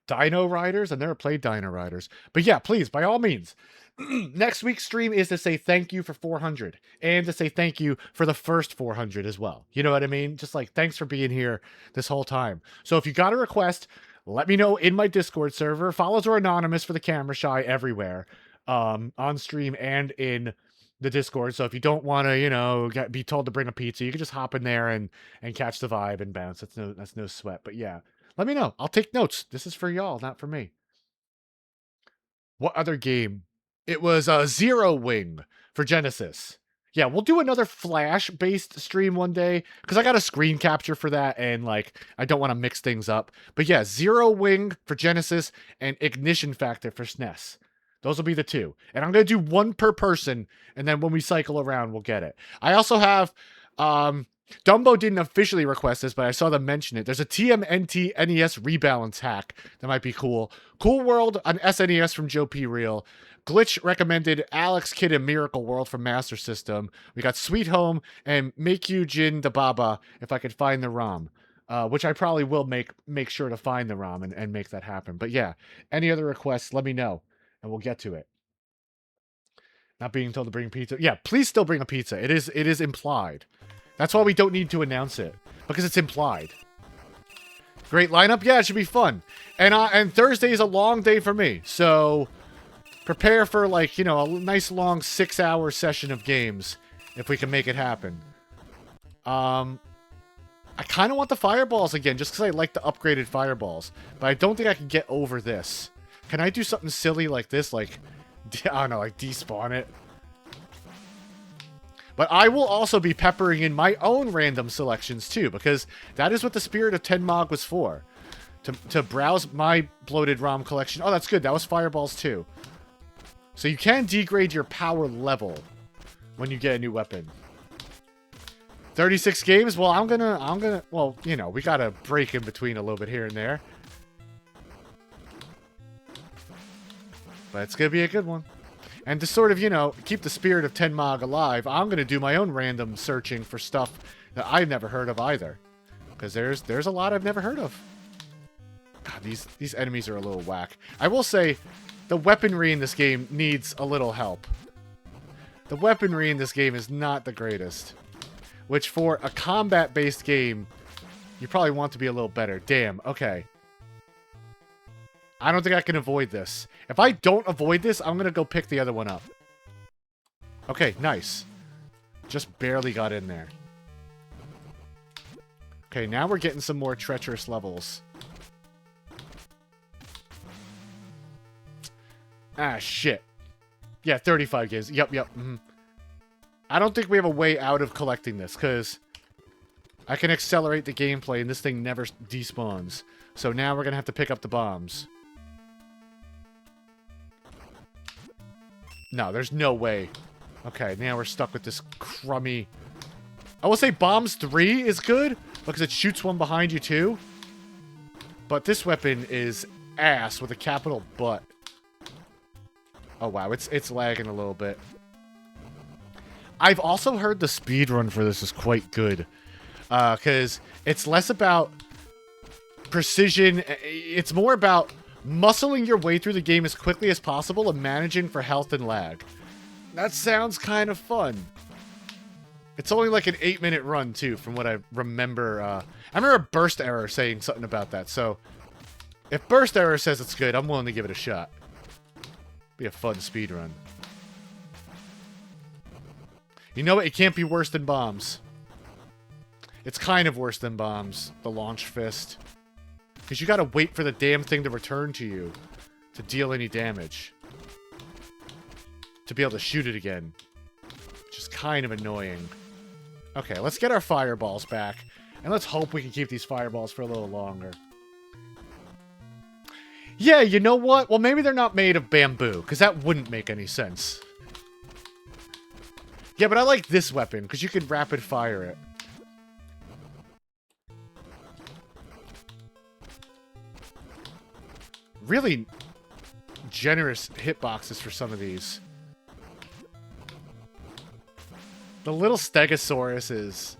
Dino Riders? I've never played Dino Riders. But yeah, please, by all means. Next week's stream is to say thank you for 400. And to say thank you for the first 400 as well. You know what I mean? Just like, thanks for being here this whole time. So if you got a request, let me know in my Discord server. Follows are anonymous for the camera shy everywhere. On stream and in the Discord. So if you don't want to, you know, be told to bring a pizza, you can just hop in there and catch the vibe and bounce. That's no sweat. But yeah. Let me know. I'll take notes. This is for y'all, not for me. What other game? It was Zero Wing for Genesis. Yeah, we'll do another Flash-based stream one day, because I got a screen capture for that, and, like, I don't want to mix things up. But yeah, Zero Wing for Genesis and Ignition Factor for SNES. Those will be the two. And I'm going to do one per person, and then when we cycle around, we'll get it. I also have... Dumbo didn't officially request this, but I saw them mention it. There's a TMNT NES rebalance hack that might be cool. Cool World on SNES from Joe P. Real. Glitch recommended Alex Kidd and Miracle World from Master System. We got Sweet Home and Make You Jin da Baba if I could find the ROM. Which I probably will make sure to find the ROM and make that happen. But yeah, any other requests, let me know, and we'll get to it. Not being told to bring pizza. Yeah, please still bring a pizza. It is implied. That's why we don't need to announce it, because it's implied. Great lineup? Yeah, it should be fun. And Thursday is a long day for me, so prepare for, like, you know, a nice long 6-hour session of games, if we can make it happen. I kind of want the fireballs again, just because I like the upgraded fireballs, but I don't think I can get over this. Can I do something silly like this, like, I don't know, like despawn it? But I will also be peppering in my own random selections too, because that is what the spirit of Tenmog was for. To browse my bloated ROM collection. Oh, that's good. That was fireballs too. So you can degrade your power level when you get a new weapon. 36 games? Well, I'm gonna, well, you know, we gotta break in between a little bit here and there. But it's gonna be a good one. And to sort of, you know, keep the spirit of Tenmog alive, I'm going to do my own random searching for stuff that I've never heard of either. Because there's a lot I've never heard of. God, these enemies are a little whack. I will say, the weaponry in this game needs a little help. The weaponry in this game is not the greatest. Which, for a combat-based game, you probably want to be a little better. Damn, okay. I don't think I can avoid this. If I don't avoid this, I'm going to go pick the other one up. Okay, nice. Just barely got in there. Okay, now we're getting some more treacherous levels. Ah, shit. Yeah, 35 games. Yep. Mm-hmm. I don't think we have a way out of collecting this, because I can accelerate the gameplay, and this thing never despawns. So now we're going to have to pick up the bombs. No, there's no way. Okay, now we're stuck with this crummy... I will say Bombs 3 is good, because it shoots one behind you too. But this weapon is ass with a capital butt. Oh wow, it's lagging a little bit. I've also heard the speedrun for this is quite good. Because it's less about precision. It's more about muscling your way through the game as quickly as possible and managing for health and lag. That sounds kind of fun. It's only like an 8-minute run, too, from what I remember. I remember Burst Error saying something about that. So, if Burst Error says it's good, I'm willing to give it a shot. Be a fun speedrun. You know what? It can't be worse than bombs. It's kind of worse than bombs, the launch fist. Because you gotta wait for the damn thing to return to you to deal any damage. To be able to shoot it again. Which is kind of annoying. Okay, let's get our fireballs back. And let's hope we can keep these fireballs for a little longer. Yeah, you know what? Well, maybe they're not made of bamboo, because that wouldn't make any sense. Yeah, but I like this weapon, because you can rapid fire it. Really generous hitboxes for some of these. The little Stegosauruses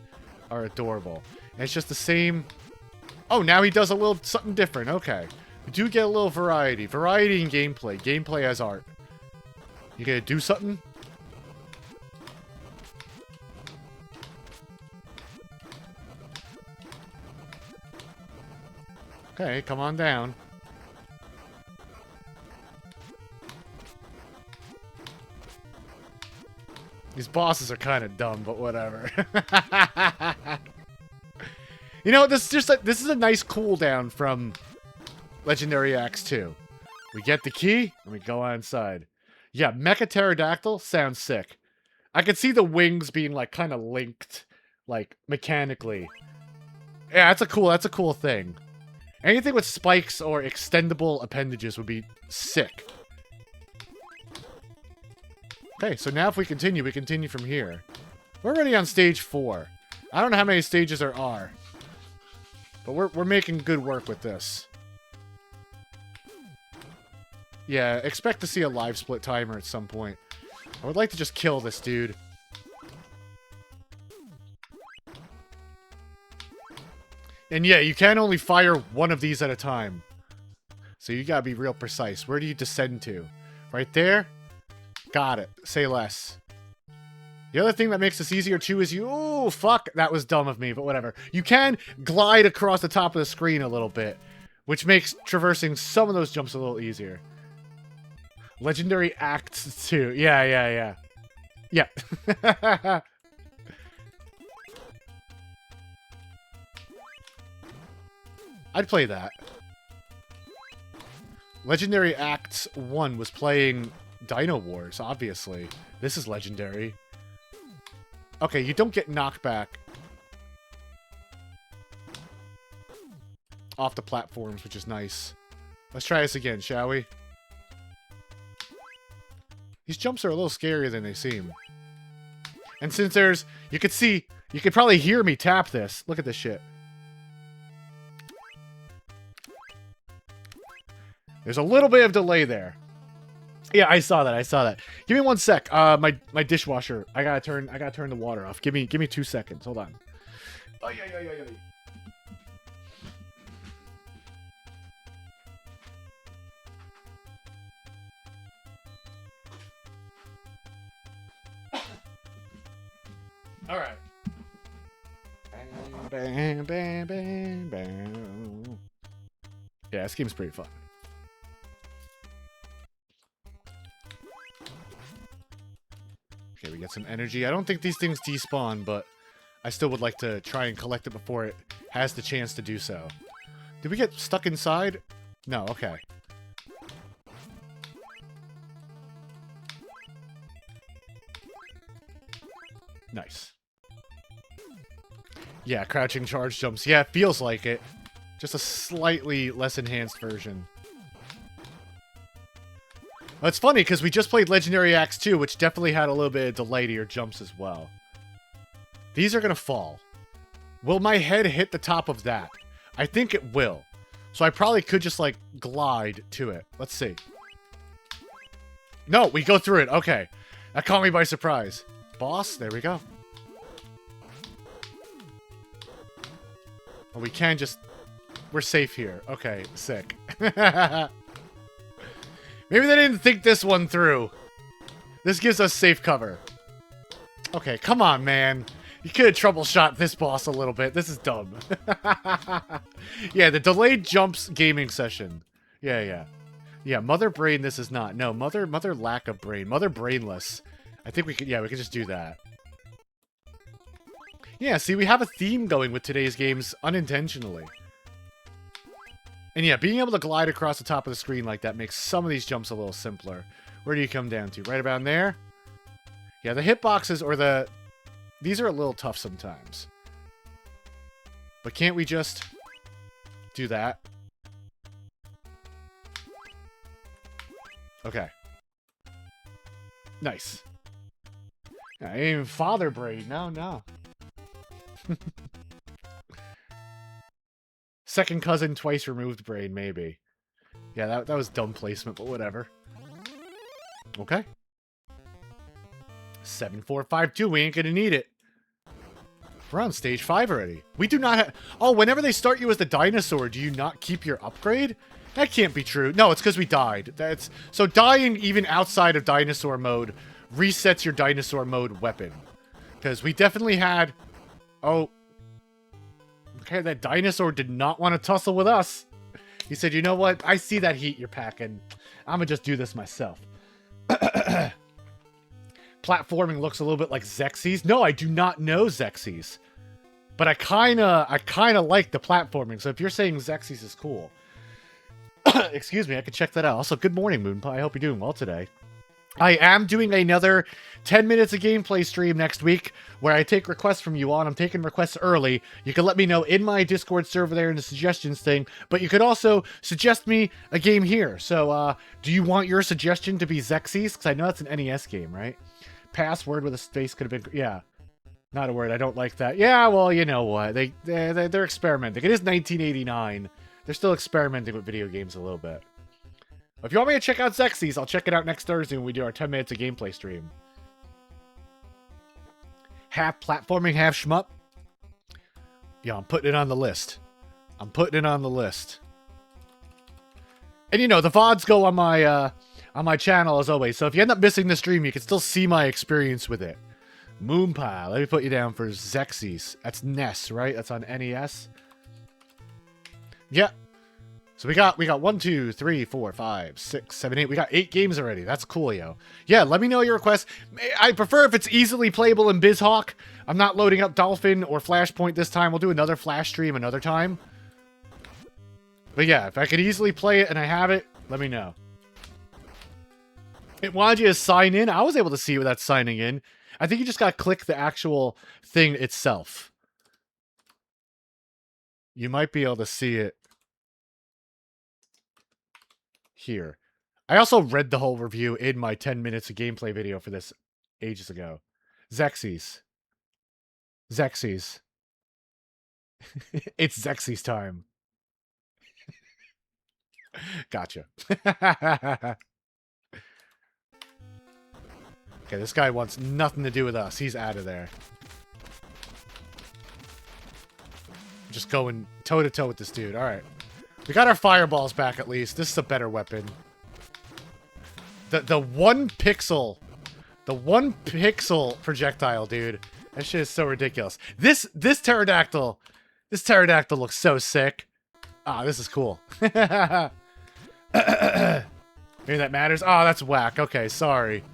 are adorable. And it's just the same... Oh, now he does a little something different. Okay. We do get a little variety. Variety in gameplay. Gameplay as art. You gonna do something? Okay, come on down. These bosses are kind of dumb, but whatever. You know, this is a nice cooldown from Legendary Axe 2. We get the key, and we go inside. Yeah, Mecha Pterodactyl sounds sick. I could see the wings being, like, kind of linked, like, mechanically. Yeah, that's a cool thing. Anything with spikes or extendable appendages would be sick. Okay, so now if we continue from here. We're already on stage 4. I don't know how many stages there are. But we're making good work with this. Yeah, expect to see a live split timer at some point. I would like to just kill this dude. And yeah, you can only fire one of these at a time. So you gotta be real precise. Where do you descend to? Right there? Got it. Say less. The other thing that makes this easier too is oh, fuck, that was dumb of me, but whatever. You can glide across the top of the screen a little bit, which makes traversing some of those jumps a little easier. Legendary Acts 2. Yeah. Yeah. I'd play that. Legendary Acts 1 was playing Dynowarz, obviously. This is legendary. Okay, you don't get knocked back off the platforms, which is nice. Let's try this again, shall we? These jumps are a little scarier than they seem. And since there's... You could probably hear me tap this. Look at this shit. There's a little bit of delay there. Yeah, I saw that. Give me 1 sec. My dishwasher. I gotta turn the water off. Give me 2 seconds. Hold on. Ay. All right. Bam. Yeah, this game's pretty fun. Okay, we get some energy. I don't think these things despawn, but I still would like to try and collect it before it has the chance to do so. Did we get stuck inside? No, okay. Nice. Yeah, crouching charge jumps. Yeah, it feels like it. Just a slightly less enhanced version. Well, it's funny, because we just played Legendary Axe 2, which definitely had a little bit of delay to your jumps as well. These are going to fall. Will my head hit the top of that? I think it will. So I probably could just, like, glide to it. Let's see. No, we go through it. Okay. That caught me by surprise. boss. There we go. Oh, we can just... We're safe here. Okay, sick. Maybe they didn't think this one through. This gives us safe cover. Okay, come on, man. You could have troubleshot this boss a little bit. This is dumb. Yeah, the delayed jumps gaming session. Yeah. Yeah, mother brain this is not. No, mother lack of brain. Mother brainless. I think we could, yeah, we could just do that. Yeah, see, we have a theme going with today's games unintentionally. And yeah, being able to glide across the top of the screen like that makes some of these jumps a little simpler. Where do you come down to? Right about there? Yeah, the hitboxes or the... These are a little tough sometimes. But can't we just do that? Okay. Nice. I ain't even father brain. No. Second cousin, twice removed brain, maybe. Yeah, that was dumb placement, but whatever. Okay. 7452, we ain't gonna need it. We're on stage 5 already. We do not have... Oh, whenever they start you as the dinosaur, do you not keep your upgrade? That can't be true. No, it's because we died. So dying even outside of dinosaur mode resets your dinosaur mode weapon. Because we definitely had... Oh. Okay, that dinosaur did not want to tussle with us. He said, you know what? I see that heat you're packing. I'm going to just do this myself. Platforming looks a little bit like Xexy's. No, I do not know Xexy's. But I kind of like the platforming. So if you're saying Xexy's is cool. Excuse me, I could check that out. Also, good morning, Moonpie. I hope you're doing well today. I am doing another 10 minutes of gameplay stream next week where I take requests from you on. I'm taking requests early. You can let me know in my Discord server there in the suggestions thing, but you could also suggest me a game here. So, do you want your suggestion to be Xexy's? Because I know that's an NES game, right? Password with a space could have been... Yeah. Not a word. I don't like that. Yeah, well, you know what? They're experimenting. It is 1989. They're still experimenting with video games a little bit. If you want me to check out Xexy's, I'll check it out next Thursday when we do our 10 minutes of gameplay stream. Half platforming, half shmup. Yeah, I'm putting it on the list. I'm putting it on the list. And you know, the VODs go on my channel as always. So if you end up missing the stream, you can still see my experience with it. Moonpie, let me put you down for Xexy's. That's NES, right? That's on NES. Yeah. So we got 1, 2, 3, 4, 5, 6, 7, 8. We got 8 games already. That's cool, yo. Yeah, let me know your requests. I prefer if it's easily playable in BizHawk. I'm not loading up Dolphin or Flashpoint this time. We'll do another Flash stream another time. But yeah, if I could easily play it and I have it, let me know. It wanted you to sign in. I was able to see it without signing in. I think you just got to click the actual thing itself. You might be able to see it here. I also read the whole review in my 10 minutes of gameplay video for this ages ago. Xexy's. Xexy's. It's Xexy's time. Gotcha. Okay, this guy wants nothing to do with us. He's out of there. Just going toe-to-toe with this dude. Alright. We got our fireballs back at least. This is a better weapon. The 1 pixel... The 1 pixel projectile, dude. That shit is so ridiculous. This pterodactyl... This pterodactyl looks so sick. Ah, this is cool. Maybe that matters. Oh, that's whack. Okay, sorry.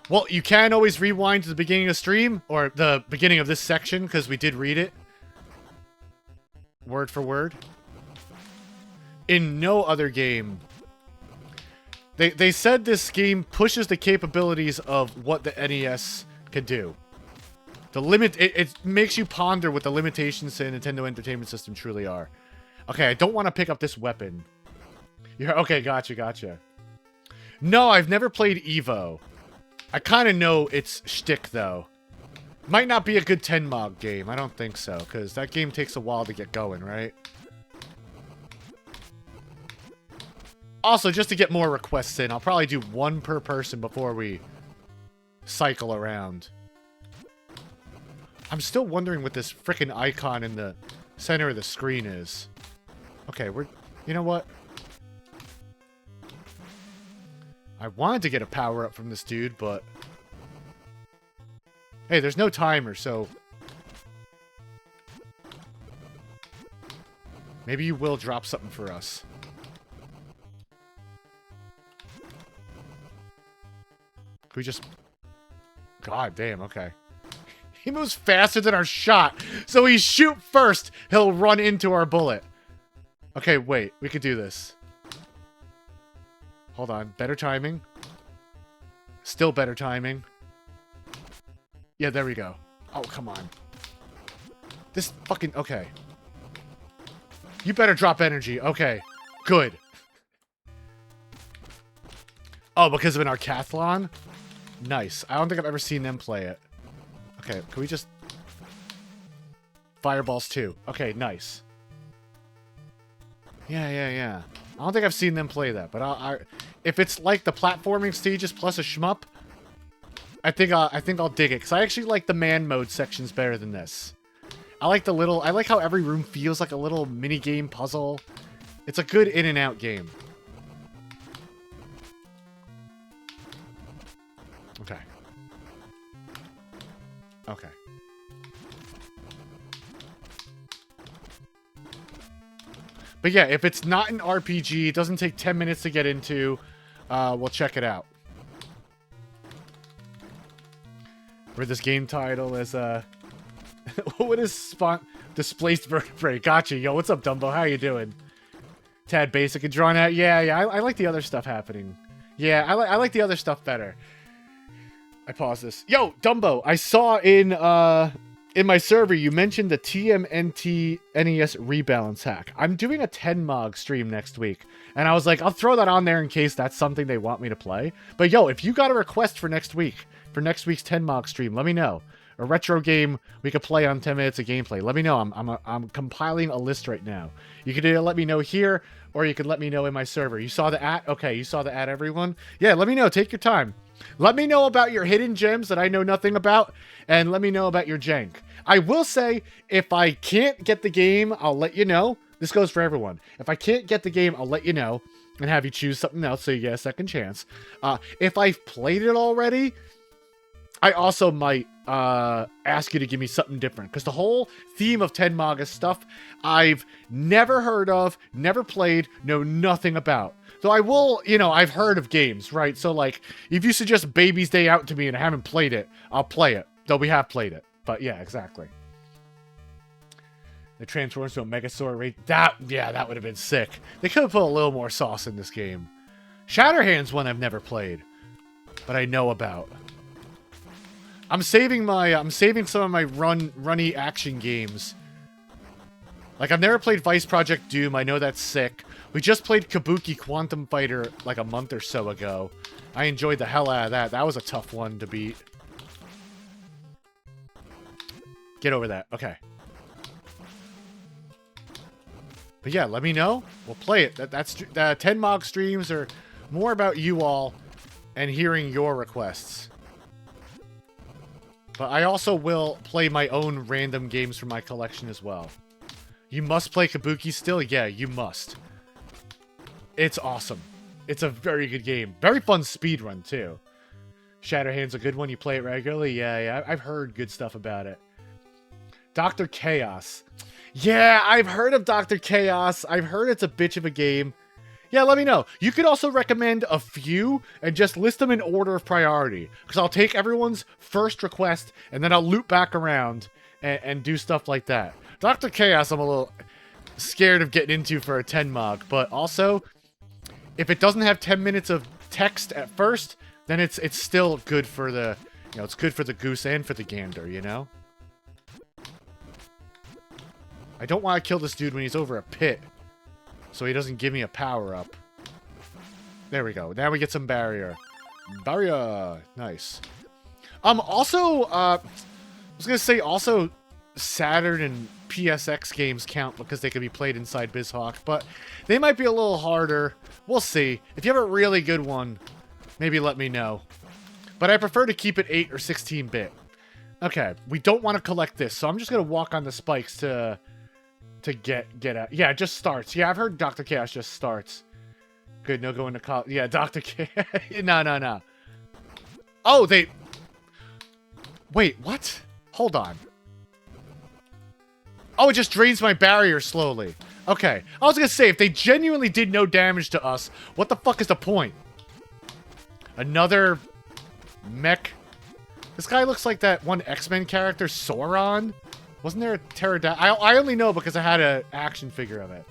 Well, you can always rewind to the beginning of stream, or the beginning of this section, because we did read it. Word for word. In no other game. They said this game pushes the capabilities of what the NES could do. It makes you ponder what the limitations to the Nintendo Entertainment System truly are. Okay, I don't want to pick up this weapon. Okay, gotcha. No, I've never played Evo. I kind of know its shtick, though. Might not be a good 10-mog game. I don't think so, because that game takes a while to get going, right? Also, just to get more requests in, I'll probably do 1 per person before we cycle around. I'm still wondering what this frickin' icon in the center of the screen is. Okay, you know what? I wanted to get a power-up from this dude, but... Hey, there's no timer, so... Maybe you will drop something for us. Can we just... God damn, okay. He moves faster than our shot, so we shoot first, he'll run into our bullet. Okay, wait, we could do this. Hold on, better timing. Still better timing. Yeah, there we go. Oh, come on. This fucking... Okay. You better drop energy. Okay. Good. Oh, because of an arcathlon? Nice. I don't think I've ever seen them play it. Okay, can we just... Fireballs too. Okay, nice. Yeah. I don't think I've seen them play that, but if it's like the platforming stages plus a shmup, I think I'll dig it, because I actually like the man mode sections better than this. I like how every room feels like a little mini game puzzle. It's a good in and out game. Okay. Okay. But yeah, if it's not an RPG, it doesn't take 10 minutes to get into, we'll check it out. Where this game title is, what is Displaced Vertebrae? Gotcha. Yo, what's up, Dumbo? How you doing? Tad basic and drawn out. Yeah, I like the other stuff happening. Yeah, I like the other stuff better. I pause this. Yo, Dumbo, I saw in my server, you mentioned the TMNT NES rebalance hack. I'm doing a 10-mog stream next week, and I was like, I'll throw that on there in case that's something they want me to play. But yo, if you got a request for next week's 10-mog stream, let me know. A retro game we could play on 10 minutes of gameplay. Let me know. I'm compiling a list right now. You could either let me know here, or you could let me know in my server. You saw the ad? Okay, you saw the ad, everyone? Yeah, let me know. Take your time. Let me know about your hidden gems that I know nothing about, and let me know about your jank. I will say, if I can't get the game, I'll let you know. This goes for everyone. If I can't get the game, I'll let you know, and have you choose something else so you get a second chance. If I've played it already, I also might ask you to give me something different, because the whole theme of 10-mog is stuff I've never heard of, never played, know nothing about. So I will, I've heard of games, right? So, like, if you suggest Baby's Day Out to me and I haven't played it, I'll play it. Though we have played it. But, yeah, exactly. The transforms to a Megazord rate. That would have been sick. They could have put a little more sauce in this game. Shatterhand's one I've never played, but I know about. I'm saving some of my runny action games. Like, I've never played Vice Project Doom. I know that's sick. We just played Kabuki Quantum Fighter like a month or so ago. I enjoyed the hell out of that. That was a tough one to beat. Get over that. Okay. But yeah, let me know. We'll play it. That's 10-mog streams are more about you all and hearing your requests. But I also will play my own random games from my collection as well. You must play Kabuki still? Yeah, you must. It's awesome. It's a very good game. Very fun speedrun, too. Shatterhand's a good one. You play it regularly? Yeah. I've heard good stuff about it. Dr. Chaos. Yeah, I've heard of Dr. Chaos. I've heard it's a bitch of a game. Yeah, let me know. You could also recommend a few and just list them in order of priority. Because I'll take everyone's first request and then I'll loop back around and do stuff like that. Dr. Chaos, I'm a little scared of getting into for a 10-mog. But also, if it doesn't have 10 minutes of text at first, then it's still good for the, it's good for the goose and for the gander, I don't want to kill this dude when he's over a pit, so he doesn't give me a power-up. There we go. Now we get some barrier. Barrier! Nice. Also, I was gonna say, also, Saturn and PSX games count because they can be played inside BizHawk, but they might be a little harder. We'll see. If you have a really good one, maybe let me know. But I prefer to keep it 8 or 16-bit. Okay, we don't want to collect this, so I'm just going to walk on the spikes to get out. Yeah, it just starts. Yeah, I've heard Dr. Chaos just starts. Good, no going to college. Yeah, Dr. Chaos. No. Oh, they... Wait, what? Hold on. Oh, it just drains my barrier slowly. Okay. I was gonna say, if they genuinely did no damage to us, what the fuck is the point? Another mech. This guy looks like that one X-Men character, Sauron. Wasn't there a pterodactyl? I only know because I had an action figure of it.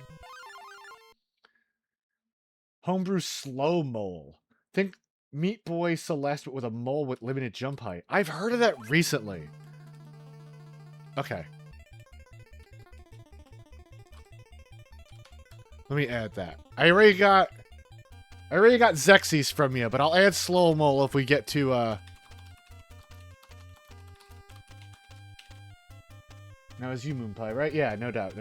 Homebrew slow mole. Think Meat Boy Celeste, but with a mole with limited jump height. I've heard of that recently. Okay. Let me add that. I already got Xexis from you, but I'll add slow mole if we get to Now it's you, Moon Pie, right? Yeah, no doubt.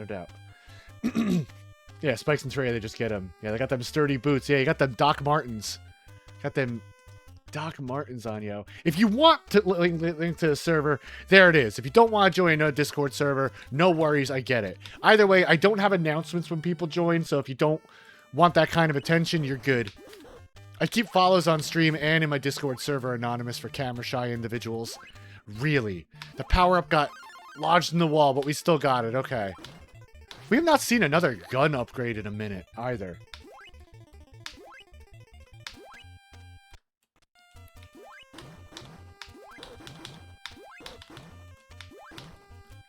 Yeah, Spikes and Trey, they just get them. Yeah, they got them sturdy boots. Yeah, you got them Doc Martens. Got them Doc Martens on, yo. If you want to link to the server, there it is. If you don't want to join a Discord server, no worries, I get it. Either way, I don't have announcements when people join, so if you don't want that kind of attention, you're good. I keep follows on stream and in my Discord server anonymous for camera shy individuals. Really. The power-up got lodged in the wall, but we still got it. Okay. We have not seen another gun upgrade in a minute, either.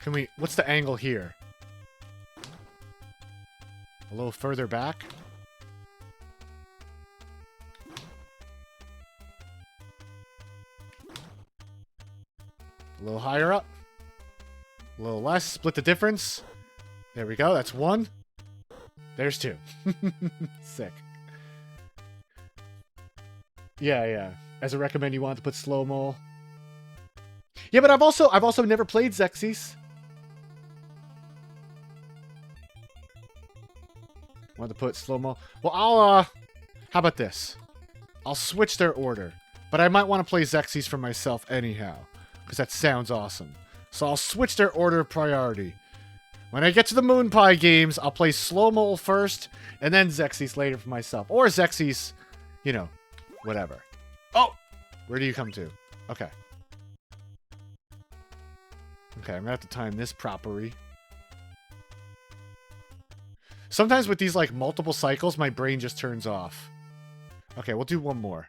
Can we... What's the angle here? A little further back? A little higher up? A little less. Split the difference. There we go. That's one. There's two. Sick. Yeah. As a recommend, you want to put slow-mo. Yeah, but I've also never played Xexis. Want to put slow-mo? Well, how about this? I'll switch their order. But I might want to play Xexis for myself anyhow. Because that sounds awesome. So I'll switch their order of priority. When I get to the Moon Pie games, I'll play slow-mo first, and then Xexis later for myself. Or Xexis, you know, whatever. Oh! Where do you come to? Okay. Okay, I'm gonna have to time this properly. Sometimes with these, like, multiple cycles, my brain just turns off. Okay, we'll do one more.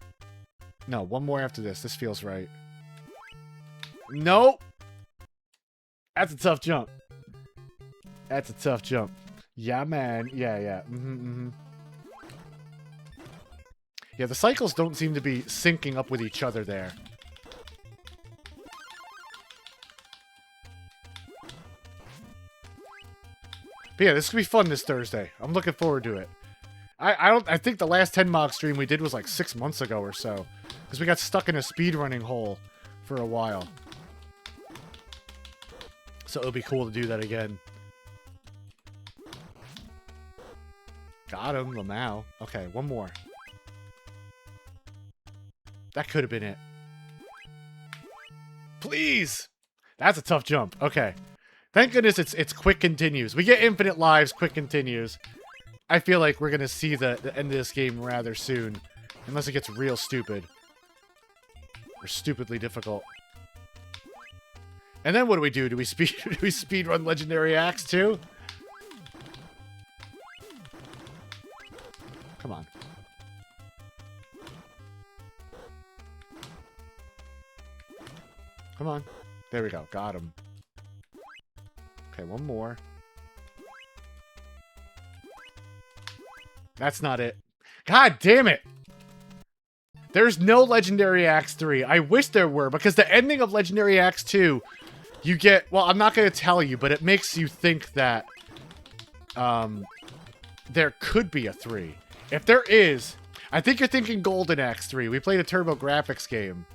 No, one more after this. This feels right. Nope! That's a tough jump. That's a tough jump. Yeah, man. Yeah. Yeah, the cycles don't seem to be syncing up with each other there. But yeah, this could be fun this Thursday. I'm looking forward to it. I think the last 10 Mog stream we did was like 6 months ago or so. Because we got stuck in a speedrunning hole for a while. So it'll be cool to do that again. Got him, Lamau. Okay, one more. That could have been it. Please! That's a tough jump. Okay. Thank goodness it's quick continues. We get infinite lives, quick continues. I feel like we're going to see the end of this game rather soon. Unless it gets real stupid. Or stupidly difficult. And then what do we do? Do we speed run Legendary Axe too? Come on. Come on. There we go. Got him. Okay, one more. That's not it. God damn it! There's no Legendary Axe 3. I wish there were, because the ending of Legendary Axe 2, you get... Well, I'm not going to tell you, but it makes you think that there could be a 3. If there is, I think you're thinking Golden Axe 3. We played a Turbo Graphics game,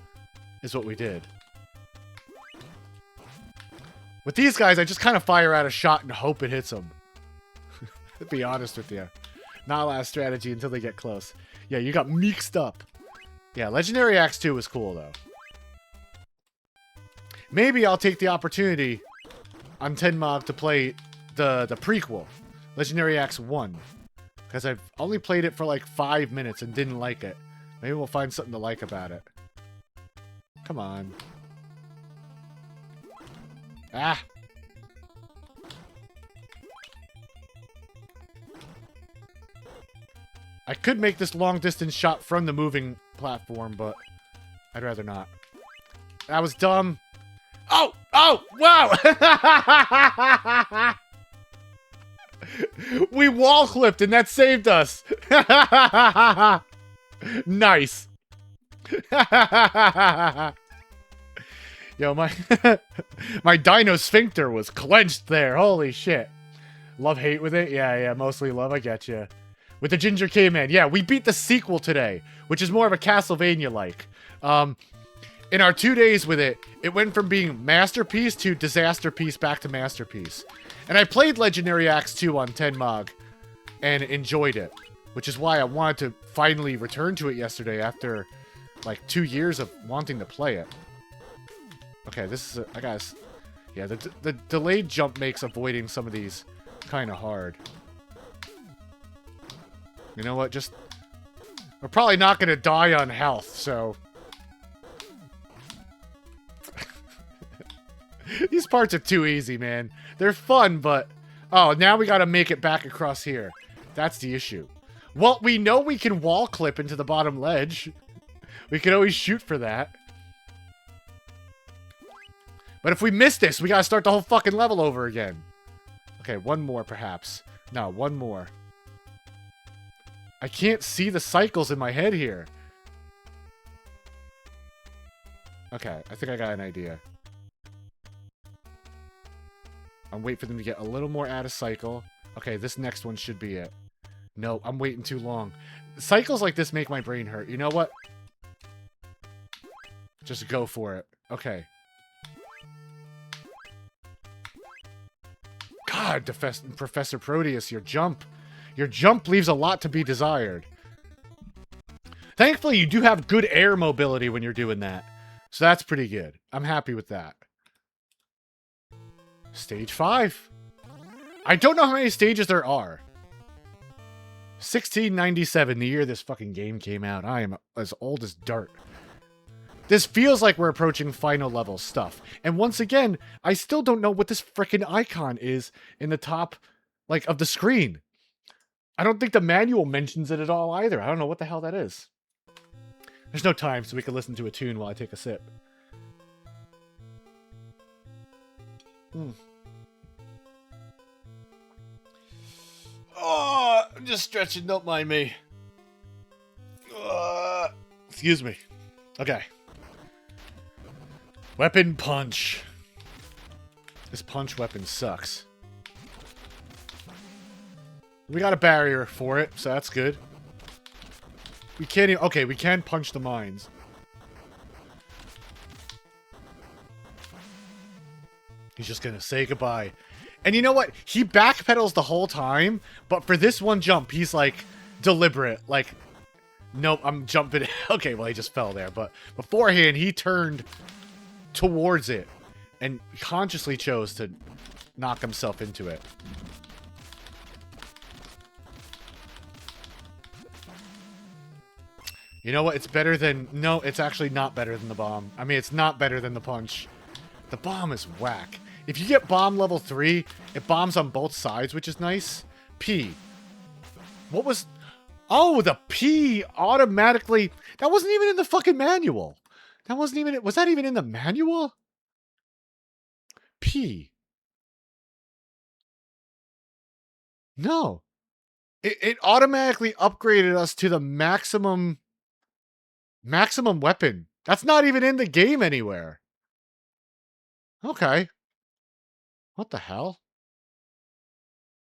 is what we did. With these guys, I just kind of fire out a shot and hope it hits them. To be honest with you. Not a lot of strategy until they get close. Yeah, you got mixed up. Yeah, Legendary Axe 2 was cool, though. Maybe I'll take the opportunity on Tenmog to play the prequel, Legendary Axe 1. Because I've only played it for like 5 minutes and didn't like it. Maybe we'll find something to like about it. Come on. Ah! I could make this long-distance shot from the moving platform, but I'd rather not. That was dumb. Oh! Oh! Wow! We wall clipped and that saved us. Nice. Yo, my my dino sphincter was clenched there. Holy shit. Love-hate with it? Yeah, mostly love. I get you. With the Ginger Caveman. Yeah, we beat the sequel today, which is more of a Castlevania-like. In our 2 days with it, it went from being Masterpiece to Disasterpiece back to Masterpiece. And I played Legendary Axe 2 on Tenmog and enjoyed it, which is why I wanted to finally return to it yesterday after like 2 years of wanting to play it. Okay, this is I guess, yeah, the delayed jump makes avoiding some of these kind of hard. You know what? Just we're probably not going to die on health, so these parts are too easy, man. They're fun, but oh, now we got to make it back across here. That's the issue. Well, we know we can wall clip into the bottom ledge. We can always shoot for that. But if we miss this, we gotta start the whole fucking level over again. Okay, one more, perhaps. No, one more. I can't see the cycles in my head here. Okay, I think I got an idea. I'm waiting for them to get a little more out of cycle. Okay, this next one should be it. No, I'm waiting too long. Cycles like this make my brain hurt. You know what? Just go for it. Okay. God, Professor Proteus, your jump leaves a lot to be desired. Thankfully, you do have good air mobility when you're doing that. So that's pretty good. I'm happy with that. Stage 5. I don't know how many stages there are. 1697, the year this fucking game came out. I am as old as dirt. This feels like we're approaching final level stuff. And once again, I still don't know what this frickin' icon is in the top, like, of the screen. I don't think the manual mentions it at all either. I don't know what the hell that is. There's no time, so we can listen to a tune while I take a sip. Oh, I'm just stretching, don't mind me. Excuse me. Okay. Weapon punch. This punch weapon sucks. We got a barrier for it, so that's good. We can't even... Okay, we can punch the mines. He's just gonna say goodbye. And you know what? He backpedals the whole time, but for this one jump, he's like deliberate. Like, nope, I'm jumping. Okay, well, he just fell there. But beforehand, he turned towards it and consciously chose to knock himself into it. You know what? It's better than... No, it's actually not better than the bomb. I mean, it's not better than the punch. The bomb is whack. If you get bomb level 3, it bombs on both sides, which is nice. P. What was... Oh, the P automatically... That wasn't even in the fucking manual. That wasn't even... Was that even in the manual? P. No. It automatically upgraded us to the maximum weapon. That's not even in the game anywhere. Okay. What the hell?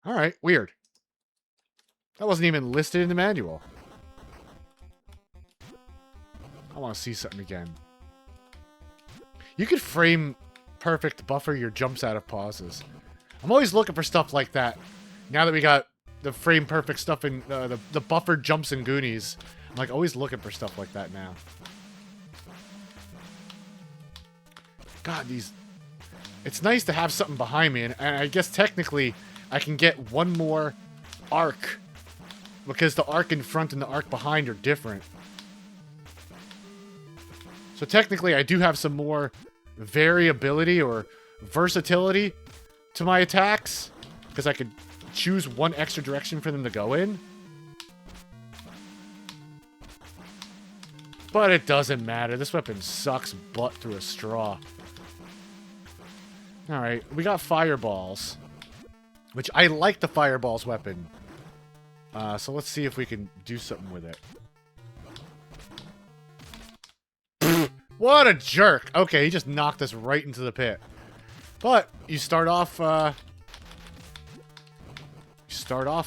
Alright, weird. That wasn't even listed in the manual. I want to see something again. You could frame perfect buffer your jumps out of pauses. I'm always looking for stuff like that. Now that we got the frame perfect stuff in the buffered jumps in Goonies, I'm like always looking for stuff like that now. God, these... It's nice to have something behind me, and I guess technically I can get one more arc. Because the arc in front and the arc behind are different. So technically I do have some more variability or versatility to my attacks. Because I could choose one extra direction for them to go in. But it doesn't matter. This weapon sucks butt through a straw. Alright, we got fireballs. Which I like the fireballs weapon. So let's see if we can do something with it. What a jerk! Okay, he just knocked us right into the pit. But you start off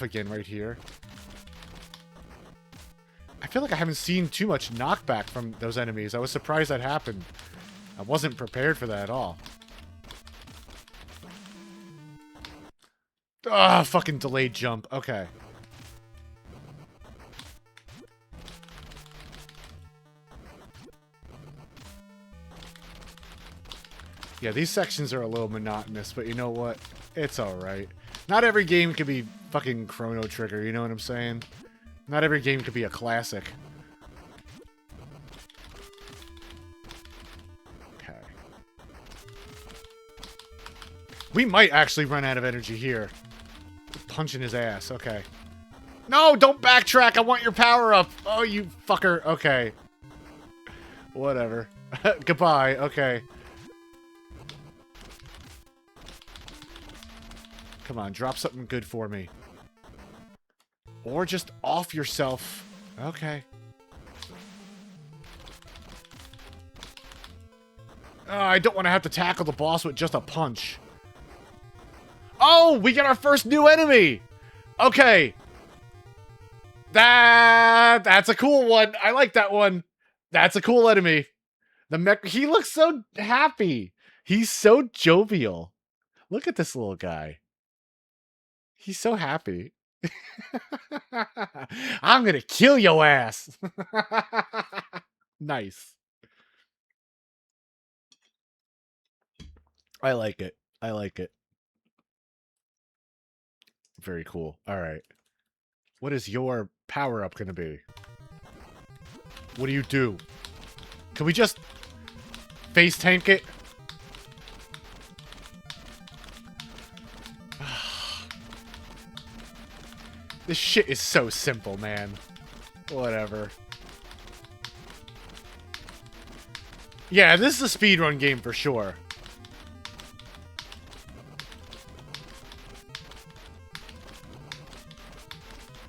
again right here. I feel like I haven't seen too much knockback from those enemies. I was surprised that happened. I wasn't prepared for that at all. Ah, fucking delayed jump. Okay. Yeah, these sections are a little monotonous, but you know what? It's alright. Not every game can be fucking Chrono Trigger, you know what I'm saying? Not every game could be a classic. Okay. We might actually run out of energy here. Punching his ass, okay. No, don't backtrack, I want your power up! Oh, you fucker, okay. Whatever. Goodbye, okay. Come on, drop something good for me. Or just off yourself. Okay. I don't want to have to tackle the boss with just a punch. Oh, we get our first new enemy! Okay. That's a cool one. I like that one. That's a cool enemy. The mech, he looks so happy. He's so jovial. Look at this little guy. He's so happy. I'm gonna kill your ass. Nice. I like it. I like it. Very cool. All right. What is your power-up gonna be? What do you do? Can we just face tank it? This shit is so simple, man. Whatever. Yeah, this is a speedrun game for sure.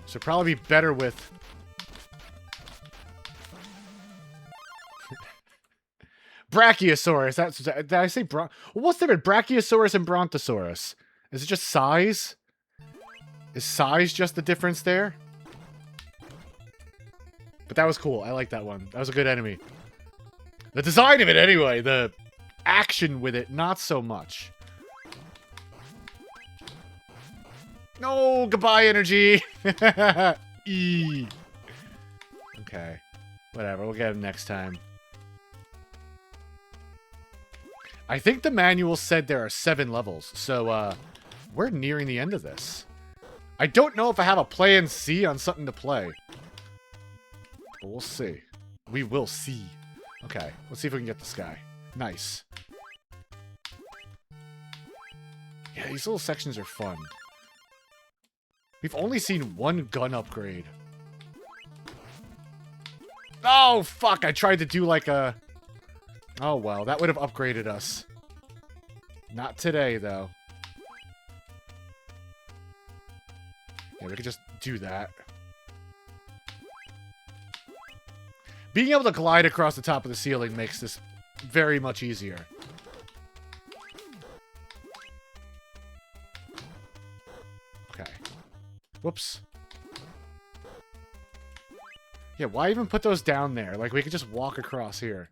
So probably be better with... Brachiosaurus. That's... Did I say what's the difference? Brachiosaurus and Brontosaurus? Is it just size? Is size just the difference there? But that was cool. I like that one. That was a good enemy. The design of it, anyway. The action with it, not so much. No, goodbye, energy. E. Okay. Whatever, we'll get him next time. I think the manual said there are 7 levels, so, we're nearing the end of this. I don't know if I have a plan C on something to play. But we'll see. We will see. Okay, let's see if we can get this guy. Nice. Yeah, these little sections are fun. We've only seen one gun upgrade. Oh, fuck! I tried to do like a... Oh, well, that would have upgraded us. Not today, though. Yeah, we could just do that. Being able to glide across the top of the ceiling makes this very much easier. Okay. Whoops. Yeah, why even put those down there? Like, we could just walk across here.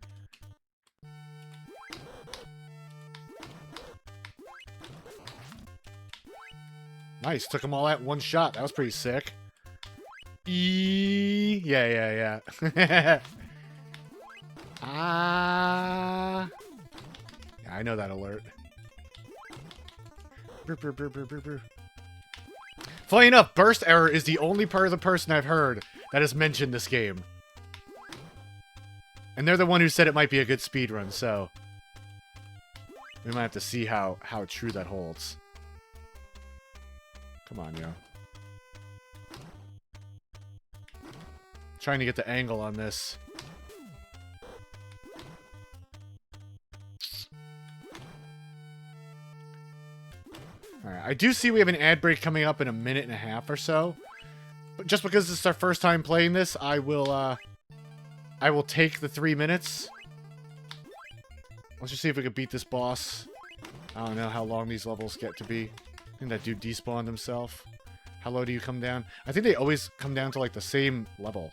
Nice, took them all at one shot. That was pretty sick. Yeah. Yeah, I know that alert. Funny enough, burst error is the only part of the person I've heard that has mentioned this game. And they're the one who said it might be a good speedrun, so... we might have to see how true that holds. Come on, yo. Trying to get the angle on this. Alright, I do see we have an ad break coming up in a minute and a half or so. But just because this is our first time playing this, I will take the 3 minutes. Let's just see if we can beat this boss. I don't know how long these levels get to be. I think that dude despawned himself. How low do you come down? I think they always come down to like the same level.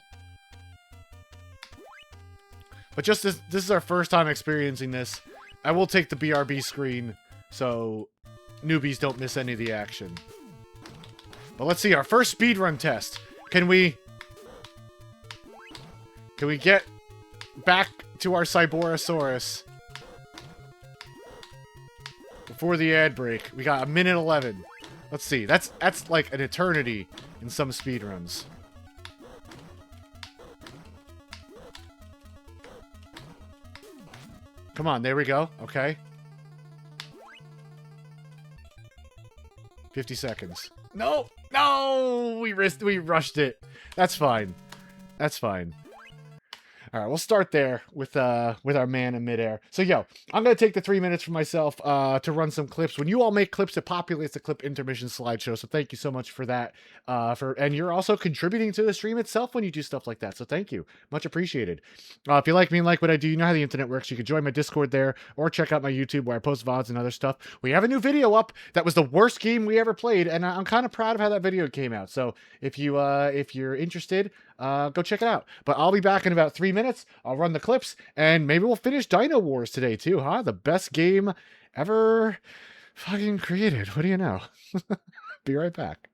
But just this is our first time experiencing this. I will take the BRB screen so newbies don't miss any of the action. But let's see, our first speedrun test. Can we get back to our Cyborosaurus before the ad break? We got 1:11. Let's see. That's like an eternity in some speedruns. Come on, there we go. Okay. 50 seconds. No! No! We rushed it. That's fine. That's fine. Alright, we'll start there with our man in midair. So, yo, I'm going to take the 3 minutes for myself to run some clips. When you all make clips, it populates the clip intermission slideshow, so thank you so much for that. And you're also contributing to the stream itself when you do stuff like that, so thank you. Much appreciated. If you like me and like what I do, you know how the internet works. You can join my Discord there, or check out my YouTube where I post VODs and other stuff. We have a new video up that was the worst game we ever played, and I'm kind of proud of how that video came out. So, if you're interested, go check it out. But I'll be back in about 3 minutes. I'll run the clips, and maybe we'll finish Dynowarz today, too, huh? The best game ever fucking created. What do you know? Be right back.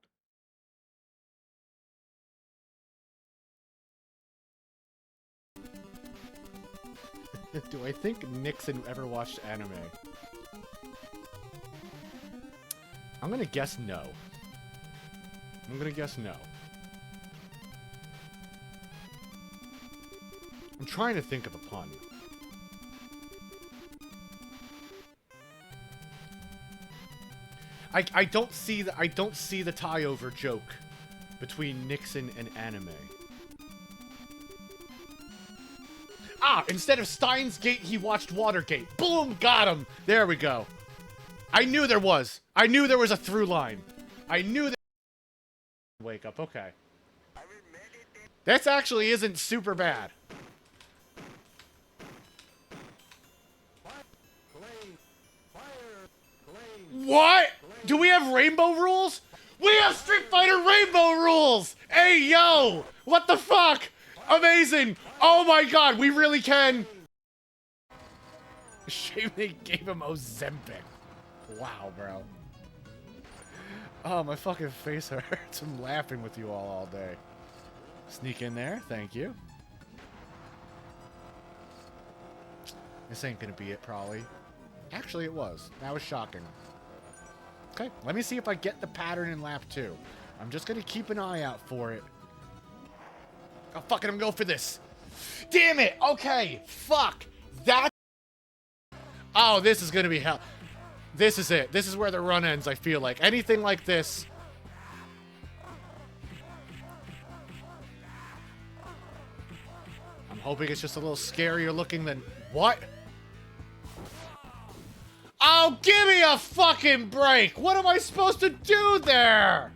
Do I think Nixon ever watched anime? I'm gonna guess no. I'm gonna guess no. I'm trying to think of a pun. I don't see the tie-over joke between Nixon and anime. Ah, instead of Steins Gate, he watched Watergate. Boom, got him. There we go. I knew there was. I knew there was a through line. I knew that. Wake up. Okay. This actually isn't super bad. What? Do we have rainbow rules? We have Street Fighter rainbow rules! Hey, yo! What the fuck? Amazing! Oh my god, we really can! Shame they gave him Ozempic. Wow, bro. Oh, my fucking face hurts. I'm laughing with you all day. Sneak in there, thank you. This ain't gonna be it, probably. Actually, it was. That was shocking. Okay, let me see if I get the pattern in lap 2. I'm just gonna keep an eye out for it. Oh, fuck it, I'm going for this. Damn it! Okay, fuck. That. Oh, this is gonna be hell. This is it. This is where the run ends, I feel like. Anything like this. I'm hoping it's just a little scarier looking than... What? Oh, give me a fucking break! What am I supposed to do there?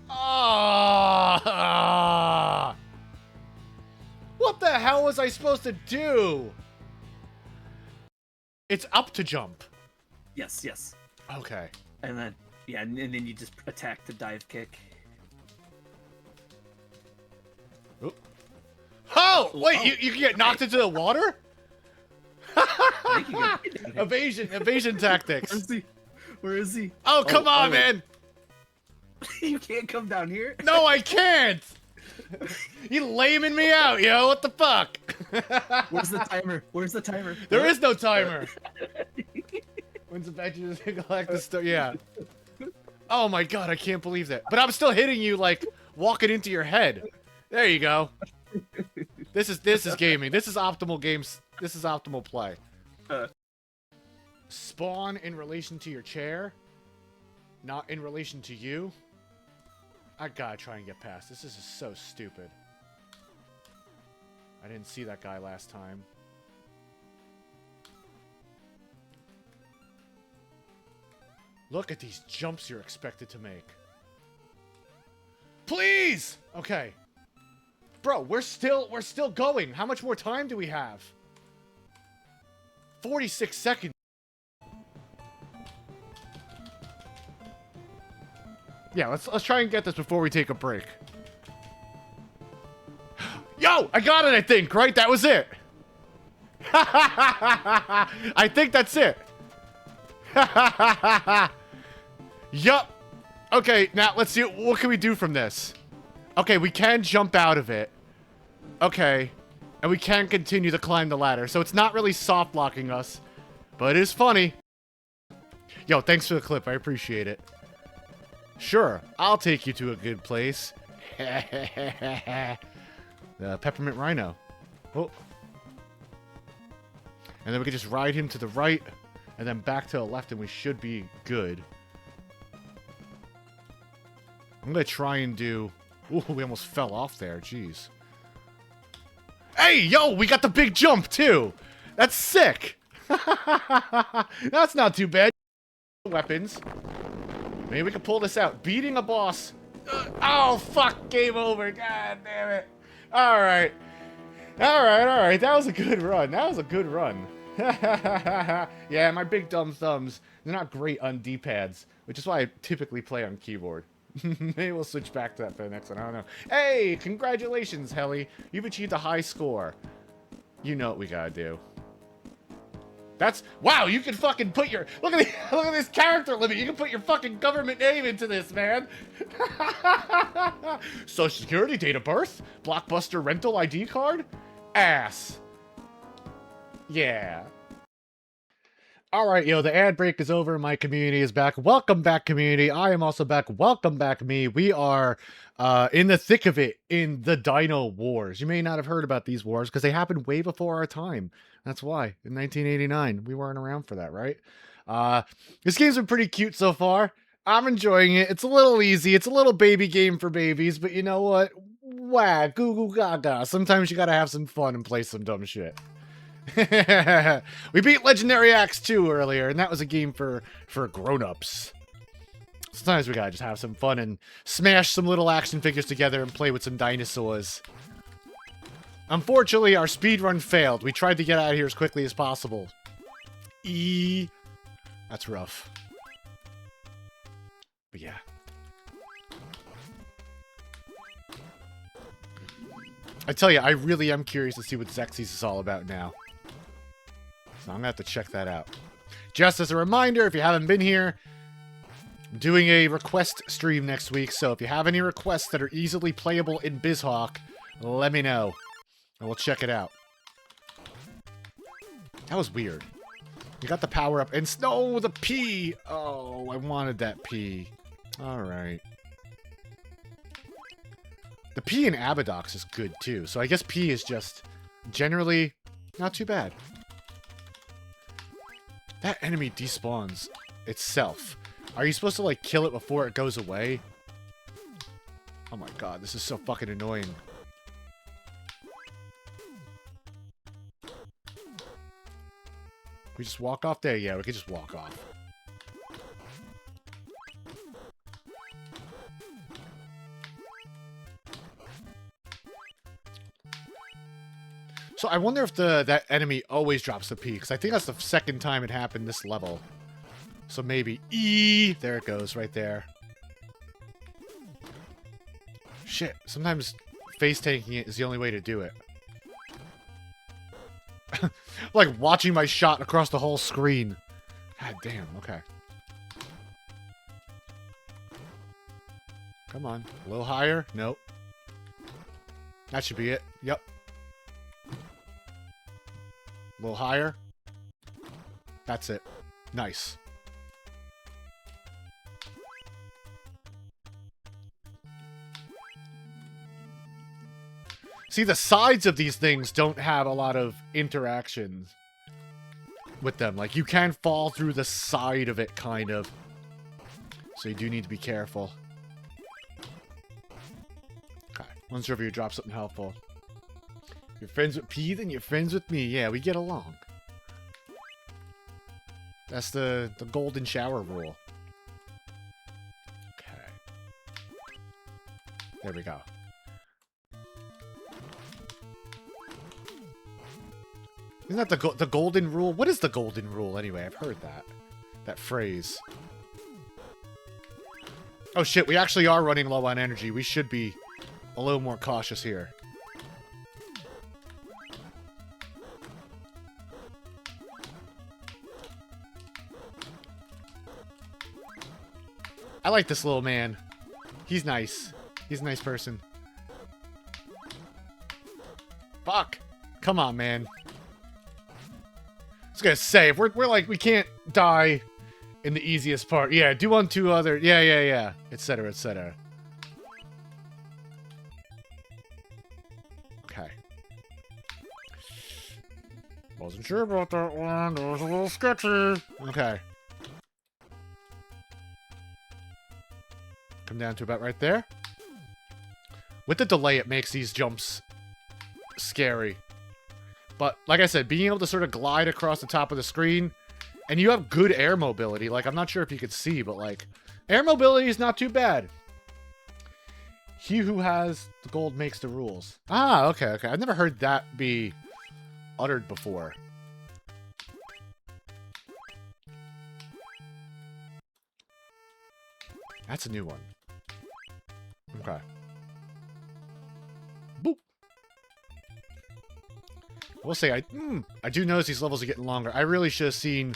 Ah! What the hell was I supposed to do? It's up to jump. Yes, yes. Okay. And then, yeah, and then you just attack the dive kick. Oop. Oh! Wait, you can get knocked into the water? Evasion tactics. Where is he? Where is he? Oh, come on, man! You can't come down here? No, I can't! You laming me out, yo. What the fuck? Where's the timer? Where's the timer? There is no timer. When's the badges to collect the stuff? Yeah. Oh my god, I can't believe that. But I'm still hitting you like walking into your head. There you go. This is gaming. This is optimal games. This is optimal play. Spawn in relation to your chair, not in relation to you. I gotta try and get past this. This is so stupid. I didn't see that guy last time. Look at these jumps you're expected to make. Please! Okay. Bro, we're still going. How much more time do we have? 46 seconds. Yeah, let's try and get this before we take a break. Yo, I got it, I think, right? That was it. I think that's it. Yup. Okay, now let's see. What can we do from this? Okay, we can jump out of it. Okay. And we can continue to climb the ladder. So it's not really soft locking us. But it is funny. Yo, thanks for the clip. I appreciate it. Sure, I'll take you to a good place. The Peppermint Rhino. Oh. And then we can just ride him to the right. And then back to the left and we should be good. I'm going to try and do... Ooh, we almost fell off there. Jeez. Hey, yo, we got the big jump, too. That's sick. That's not too bad. Weapons. Maybe we can pull this out. Beating a boss. Oh, fuck. Game over. God damn it. All right. All right. That was a good run. Yeah, my big dumb thumbs. They're not great on D-pads, which is why I typically play on keyboard. Maybe we'll switch back to that for the next one. I don't know. Hey, congratulations, Helly. You've achieved a high score. You know what we gotta do. That's... Wow, you can fucking put your... Look at this character limit. You can put your fucking government name into this, man. Social Security, date of birth, Blockbuster rental ID card, ass. Yeah. All right, yo, the ad break is over. My community is back. Welcome back, community. I am also back. Welcome back, me. We are in the thick of it in the Dino Wars. You may not have heard about these wars because they happened way before our time. That's why. In 1989. We weren't around for that, right? This game's been pretty cute so far. I'm enjoying it. It's a little easy. It's a little baby game for babies, but you know what? Wah, goo goo gaga. Sometimes you gotta have some fun and play some dumb shit. We beat Legendary Axe 2 earlier, and that was a game for grown-ups. Sometimes we gotta just have some fun and smash some little action figures together and play with some dinosaurs. Unfortunately, our speedrun failed. We tried to get out of here as quickly as possible. That's rough. But yeah. I tell you, I really am curious to see what Xerxes is all about now. So I'm going to have to check that out. Just as a reminder, if you haven't been here, I'm doing a request stream next week. So if you have any requests that are easily playable in BizHawk, let me know. And we'll check it out. That was weird. You got the power up. And no, the P. Oh, I wanted that P. Alright. The P in Abadox is good too. So I guess P is just generally not too bad. That enemy despawns itself. Are you supposed to, like, kill it before it goes away? Oh my god, this is so fucking annoying. We just walk off there? Yeah, we could just walk off. So I wonder if that enemy always drops the P, because I think that's the second time it happened this level. So maybe E. There it goes, right there. Shit, sometimes face tanking it is the only way to do it. Like watching my shot across the whole screen. God damn, okay. Come on, a little higher? Nope. That should be it. Yep. A little higher. That's it. Nice. See, the sides of these things don't have a lot of interactions with them. Like, you can fall through the side of it, kind of. So you do need to be careful. Okay. Once over, you drop something helpful. You're friends with P, then you're friends with me. Yeah, we get along. That's the golden shower rule. Okay. There we go. Isn't that the golden rule? What is the golden rule anyway? I've heard that phrase. Oh shit, we actually are running low on energy. We should be a little more cautious here. I like this little man. He's nice. He's a nice person. Fuck! Come on, man. I was gonna say, if we're like, we can't die in the easiest part. Yeah, do 1, 2 other... Yeah. Etc, etc. Okay. Wasn't sure about that one. That was a little sketchy. Okay. Come down to about right there. With the delay, it makes these jumps scary. But, like I said, being able to sort of glide across the top of the screen, and you have good air mobility. Like, I'm not sure if you could see, but, like, air mobility is not too bad. He who has the gold makes the rules. Ah, okay. I've never heard that be uttered before. That's a new one. Okay. Boop. I will say, I do notice these levels are getting longer. I really should have seen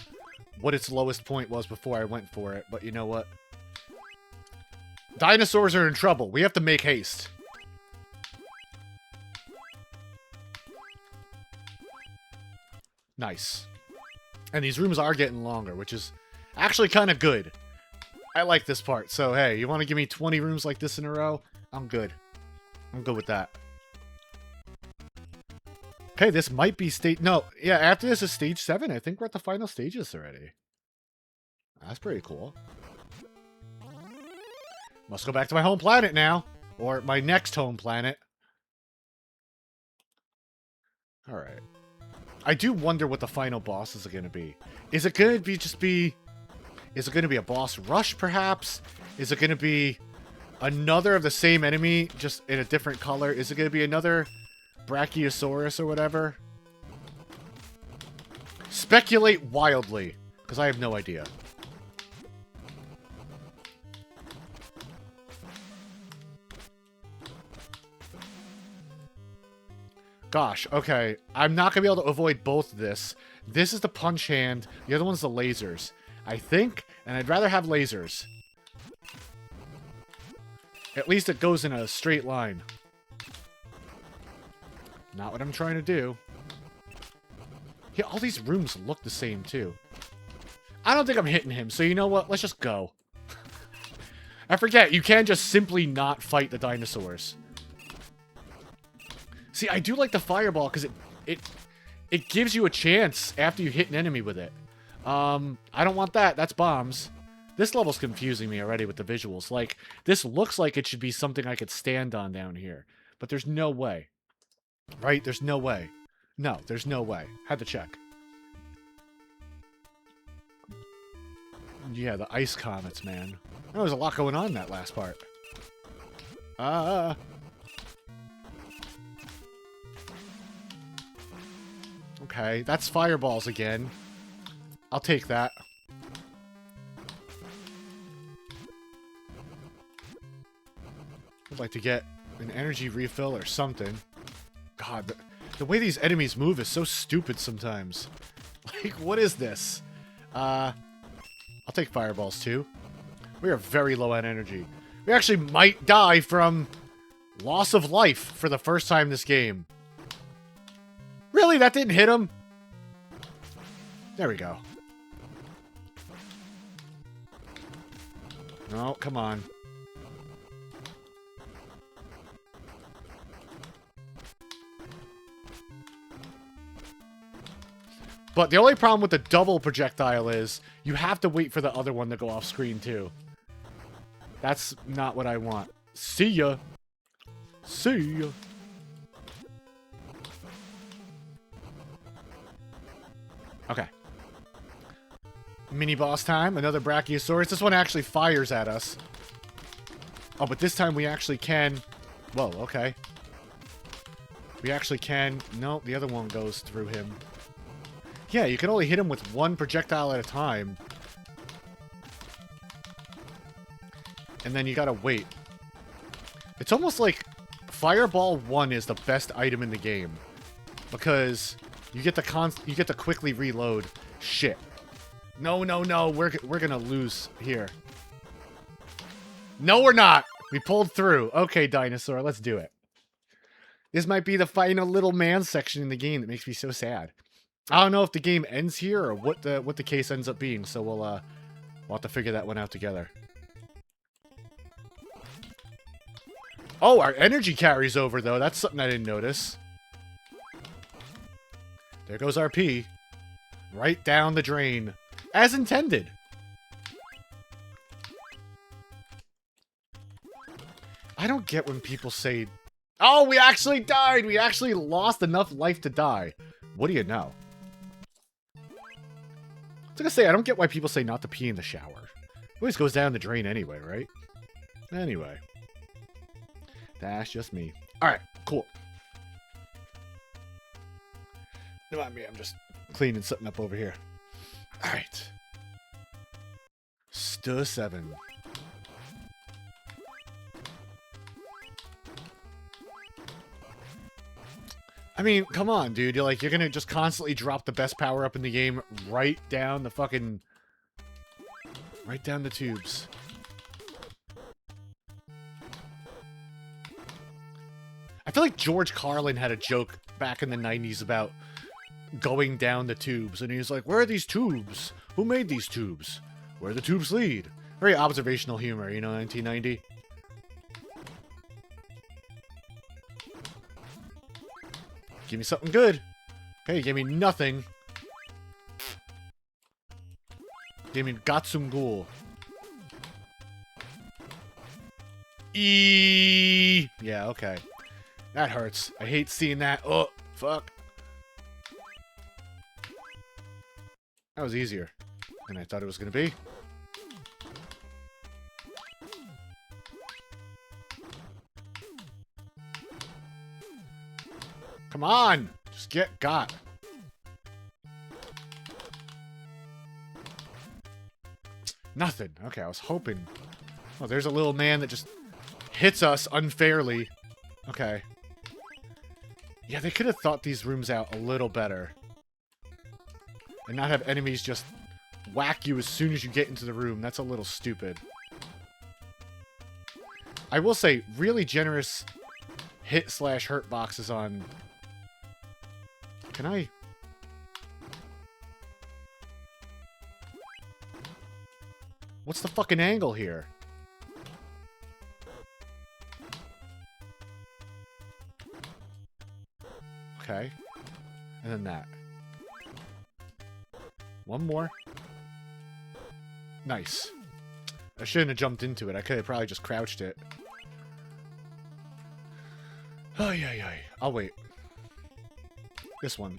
what its lowest point was before I went for it, but you know what? Dinosaurs are in trouble. We have to make haste. Nice. And these rooms are getting longer, which is actually kind of good. I like this part. So, hey, you want to give me 20 rooms like this in a row? I'm good. I'm good with that. Okay, this might be stage... No, yeah, after this is stage 7. I think we're at the final stages already. That's pretty cool. Must go back to my home planet now. Or my next home planet. Alright. I do wonder what the final bosses are going to be. Is it going to be just be... Is it going to be a boss rush, perhaps? Is it going to be another of the same enemy, just in a different color? Is it going to be another Brachiosaurus or whatever? Speculate wildly, because I have no idea. Gosh, okay. I'm not going to be able to avoid both of this. This is the punch hand. The other one's the lasers. I think, and I'd rather have lasers. At least it goes in a straight line. Not what I'm trying to do. Yeah, all these rooms look the same, too. I don't think I'm hitting him, so you know what? Let's just go. I forget, you can just simply not fight the dinosaurs. See, I do like the fireball, because it gives you a chance after you hit an enemy with it. I don't want that. That's bombs. This level's confusing me already with the visuals. Like, this looks like it should be something I could stand on down here. But there's no way. Right? There's no way. No, there's no way. Had to check. Yeah, the ice comets, man. There was a lot going on in that last part. Okay, that's fireballs again. I'll take that. I'd like to get an energy refill or something. God, the way these enemies move is so stupid sometimes. Like, what is this? I'll take fireballs too. We are very low on energy. We actually might die from Loss of life for the first time this game. Really? That didn't hit him? There we go. No, come on. But the only problem with the double projectile is you have to wait for the other one to go off screen too. That's not what I want. See ya. See ya. Okay. Mini boss time. Another Brachiosaurus. This one actually fires at us. Oh, but this time we actually can... Whoa, okay. We actually can... No, the other one goes through him. Yeah, you can only hit him with one projectile at a time. And then you gotta wait. It's almost like Fireball 1 is the best item in the game. Because you get to quickly reload. Shit. No, no, no. We're gonna lose here. No, we're not. We pulled through. Okay, dinosaur, let's do it. This might be the final little man section in the game that makes me so sad. I don't know if the game ends here or what the case ends up being, so we'll have to figure that one out together. Oh, our energy carries over though. That's something I didn't notice. There goes our P. Right down the drain. As intended. I don't get when people say, oh, we actually died. We actually lost enough life to die. What do you know? I was gonna say, I don't get why people say not to pee in the shower. It always goes down the drain anyway, right? Anyway. That's just me. Alright, cool. No, I mean, I'm just cleaning something up over here. Alright. Stir 7. I mean, come on, dude. You're gonna just constantly drop the best power up in the game right down the fucking... Right down the tubes. I feel like George Carlin had a joke back in the 90s about going down the tubes. And he was like, where are these tubes? Who made these tubes? Where the tubes lead? Very observational humor, you know, 1990. Give me something good. Okay, give me nothing. Give me Gatsungul. Yeah, okay. That hurts. I hate seeing that. Oh, fuck. That was easier than I thought it was going to be. Come on! Just get got. Nothing. Okay, I was hoping. Oh, there's a little man that just hits us unfairly. Okay. Yeah, they could have thought these rooms out a little better. And not have enemies just whack you as soon as you get into the room. That's a little stupid. I will say, really generous hit/hurt boxes on... Can I... What's the fucking angle here? Okay. And then that. One more. Nice. I shouldn't have jumped into it. I could have probably just crouched it. Oh, yeah. I'll wait. This one.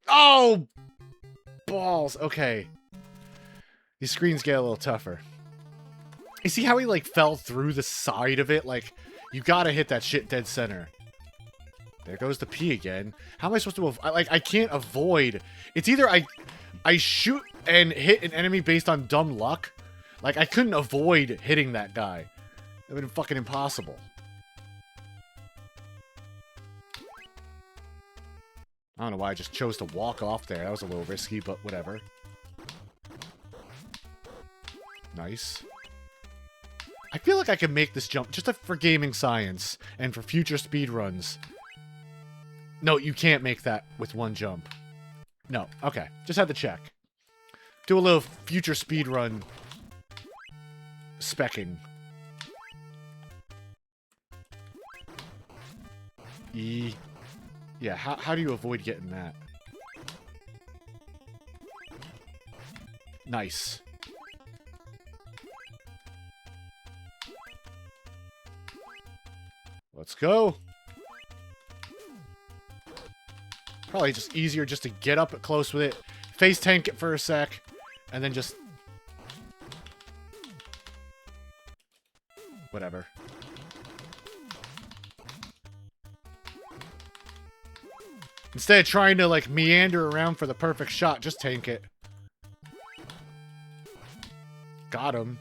Oh! Balls. Okay. These screens get a little tougher. You see how he, like, fell through the side of it? Like, you gotta hit that shit dead center. There goes the P again. How am I supposed to... I can't avoid... It's either I shoot and hit an enemy based on dumb luck. Like, I couldn't avoid hitting that guy. That would have been fucking impossible. I don't know why I just chose to walk off there. That was a little risky, but whatever. I feel like I can make this jump just for gaming science and for future speedruns. No, you can't make that with one jump. No, okay. Just had to check. Do a little future speedrun specking. Yeah, how do you avoid getting that? Nice. Let's go. Probably just easier just to get up close with it, face tank it for a sec, and then just... whatever. Instead of trying to, like, meander around for the perfect shot, just tank it. Got him.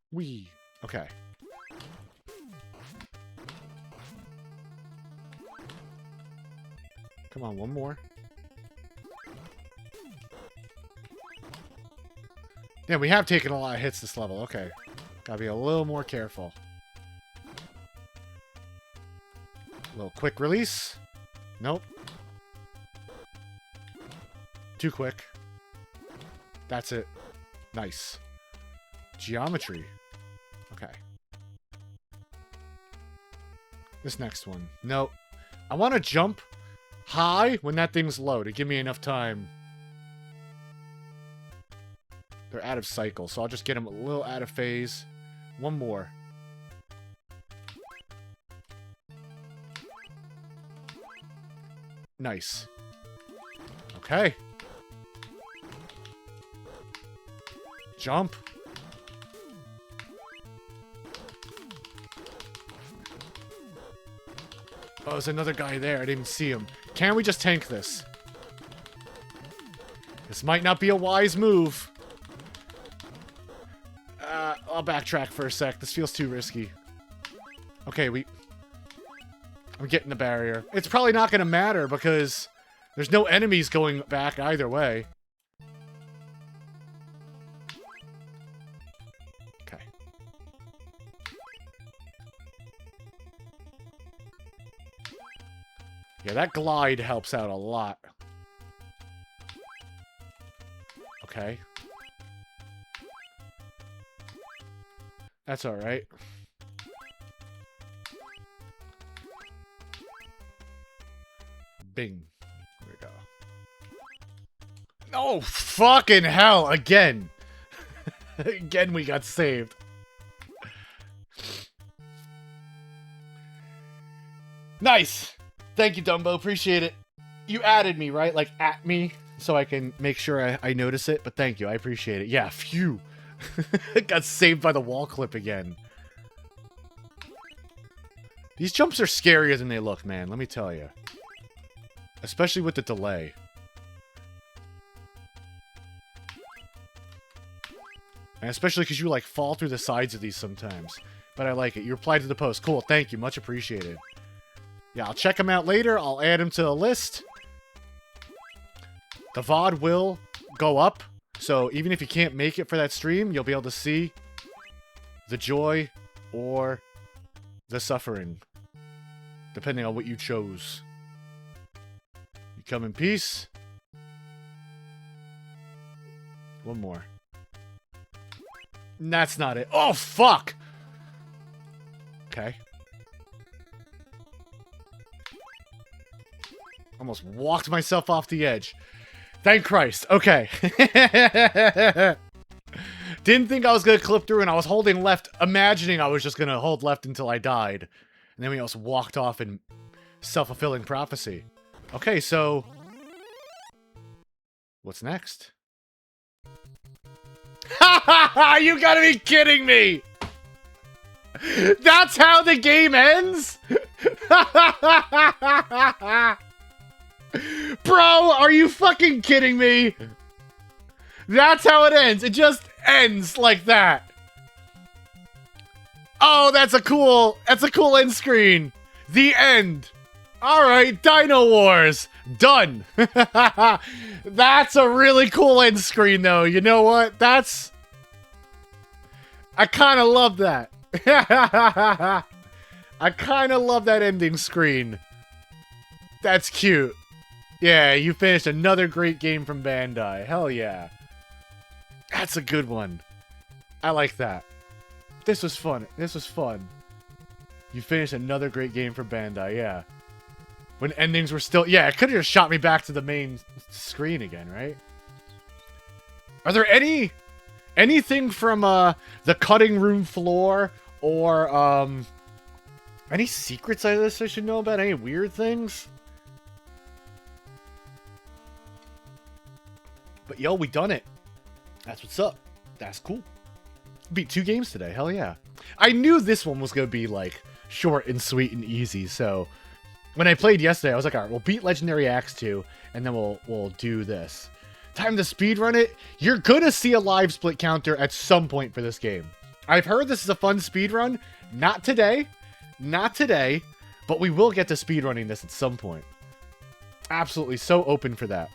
Whee. Okay. Come on, one more. Yeah, we have taken a lot of hits this level. Okay. Gotta be a little more careful. A little quick release. Nope. Too quick. That's it. Nice. Geometry. Okay. This next one. Nope. I want to jump high when that thing's low to give me enough time. They're out of cycle, so I'll just get them a little out of phase. One more. Nice. Okay. Jump. Oh, there's another guy there. I didn't even see him. Can we just tank this? This might not be a wise move. I'll backtrack for a sec. This feels too risky. Okay, I'm getting the barrier. It's probably not going to matter because there's no enemies going back either way. Okay. Yeah, that glide helps out a lot. Okay. That's alright. Bing. There we go. Oh, fucking hell! Again! Again we got saved. Nice! Thank you, Dumbo. Appreciate it. You added me, right? Like, at me, so I can make sure I notice it. But thank you. I appreciate it. Yeah, phew. Got saved by the wall clip again. These jumps are scarier than they look, man. Let me tell you. Especially with the delay. And especially because you, like, fall through the sides of these sometimes. But I like it. You replied to the post. Cool. Thank you. Much appreciated. Yeah, I'll check them out later. I'll add them to the list. The VOD will go up. So even if you can't make it for that stream, you'll be able to see the joy or the suffering. Depending on what you chose. You come in peace. One more. That's not it. Oh, fuck! Okay. Almost walked myself off the edge. Thank Christ. Okay. Didn't think I was going to clip through, and I was holding left, imagining I was just going to hold left until I died. And then we almost walked off in self-fulfilling prophecy. Okay, so... what's next? You gotta be kidding me! That's how the game ends? Bro, are you fucking kidding me? That's how it ends. It just ends like that. Oh, that's a cool end screen. The end. All right, Dynowarz. Done. That's a really cool end screen, though. You know what? I kind of love that. I kind of love that ending screen. That's cute. Yeah, you finished another great game from Bandai. Hell yeah. That's a good one. I like that. This was fun. This was fun. You finished another great game for Bandai, yeah. When endings were still... Yeah, it could have just shot me back to the main screen again, right? Are there anything from the cutting room floor or any secrets I should know about? Any weird things? But yo, we done it. That's what's up. That's cool. Beat 2 games today. Hell yeah. I knew this one was going to be like short and sweet and easy. So when I played yesterday, I was like, all right, we'll beat Legendary Axe 2 and then we'll do this. Time to speedrun it. You're going to see a live split counter at some point for this game. I've heard this is a fun speedrun. Not today. Not today. But we will get to speedrunning this at some point. Absolutely so open for that.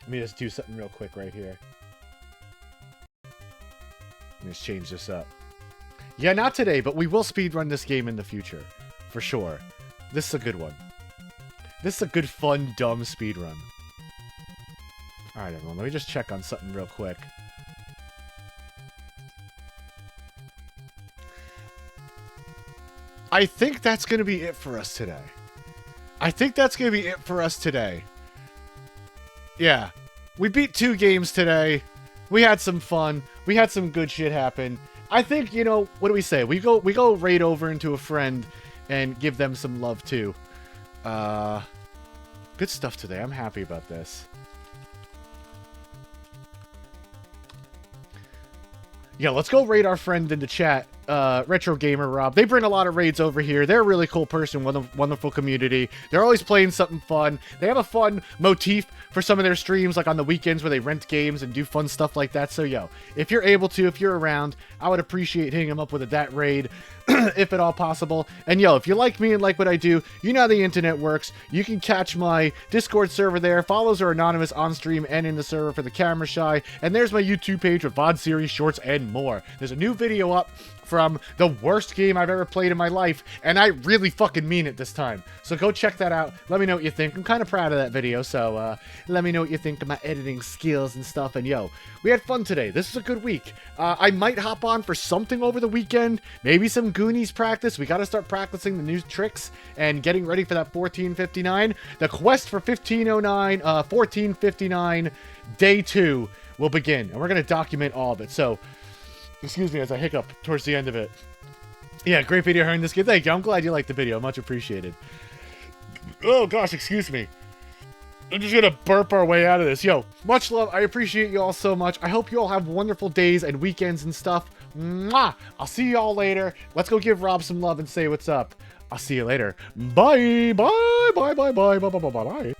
Let me just do something real quick right here. Let me just change this up. Yeah, not today, but we will speedrun this game in the future. For sure. This is a good one. This is a good, fun, dumb speedrun. Alright, everyone. Let me just check on something real quick. I think that's going to be it for us today. Yeah. We beat 2 games today. We had some fun. We had some good shit happen. I think, you know, what do we say? We go raid over into a friend and give them some love too. Good stuff today. I'm happy about this. Yeah, let's go raid our friend in the chat, Retro Gamer Rob. They bring a lot of raids over here. They're a really cool person, wonderful community. They're always playing something fun. They have a fun motif for some of their streams, like on the weekends where they rent games and do fun stuff like that. So, yo, if you're able to, if you're around, I would appreciate hitting them up with that raid, if at all possible. And, yo, if you like me and like what I do, you know how the internet works. You can catch my Discord server there. Follows are anonymous on stream and in the server for the camera shy. And there's my YouTube page with VOD series, shorts, and more. There's a new video up from the worst game I've ever played in my life, and I really fucking mean it this time. So go check that out. Let me know what you think. I'm kind of proud of that video, so let me know what you think of my editing skills and stuff. And yo, we had fun today. This is a good week. I might hop on for something over the weekend. Maybe some Goonies practice. We got to start practicing the new tricks and getting ready for that 1459. The quest for 1459 day 2 will begin, and we're going to document all of it. So excuse me as I hiccup towards the end of it. Yeah, great video hearing this game. Thank you. I'm glad you liked the video. Much appreciated. Oh, gosh, excuse me. I'm just gonna burp our way out of this. Yo, much love. I appreciate you all so much. I hope you all have wonderful days and weekends and stuff. Mwah! I'll see you all later. Let's go give Rob some love and say what's up. I'll see you later. Bye. Bye. Bye. Bye. Bye. Bye. Bye. Bye. Bye.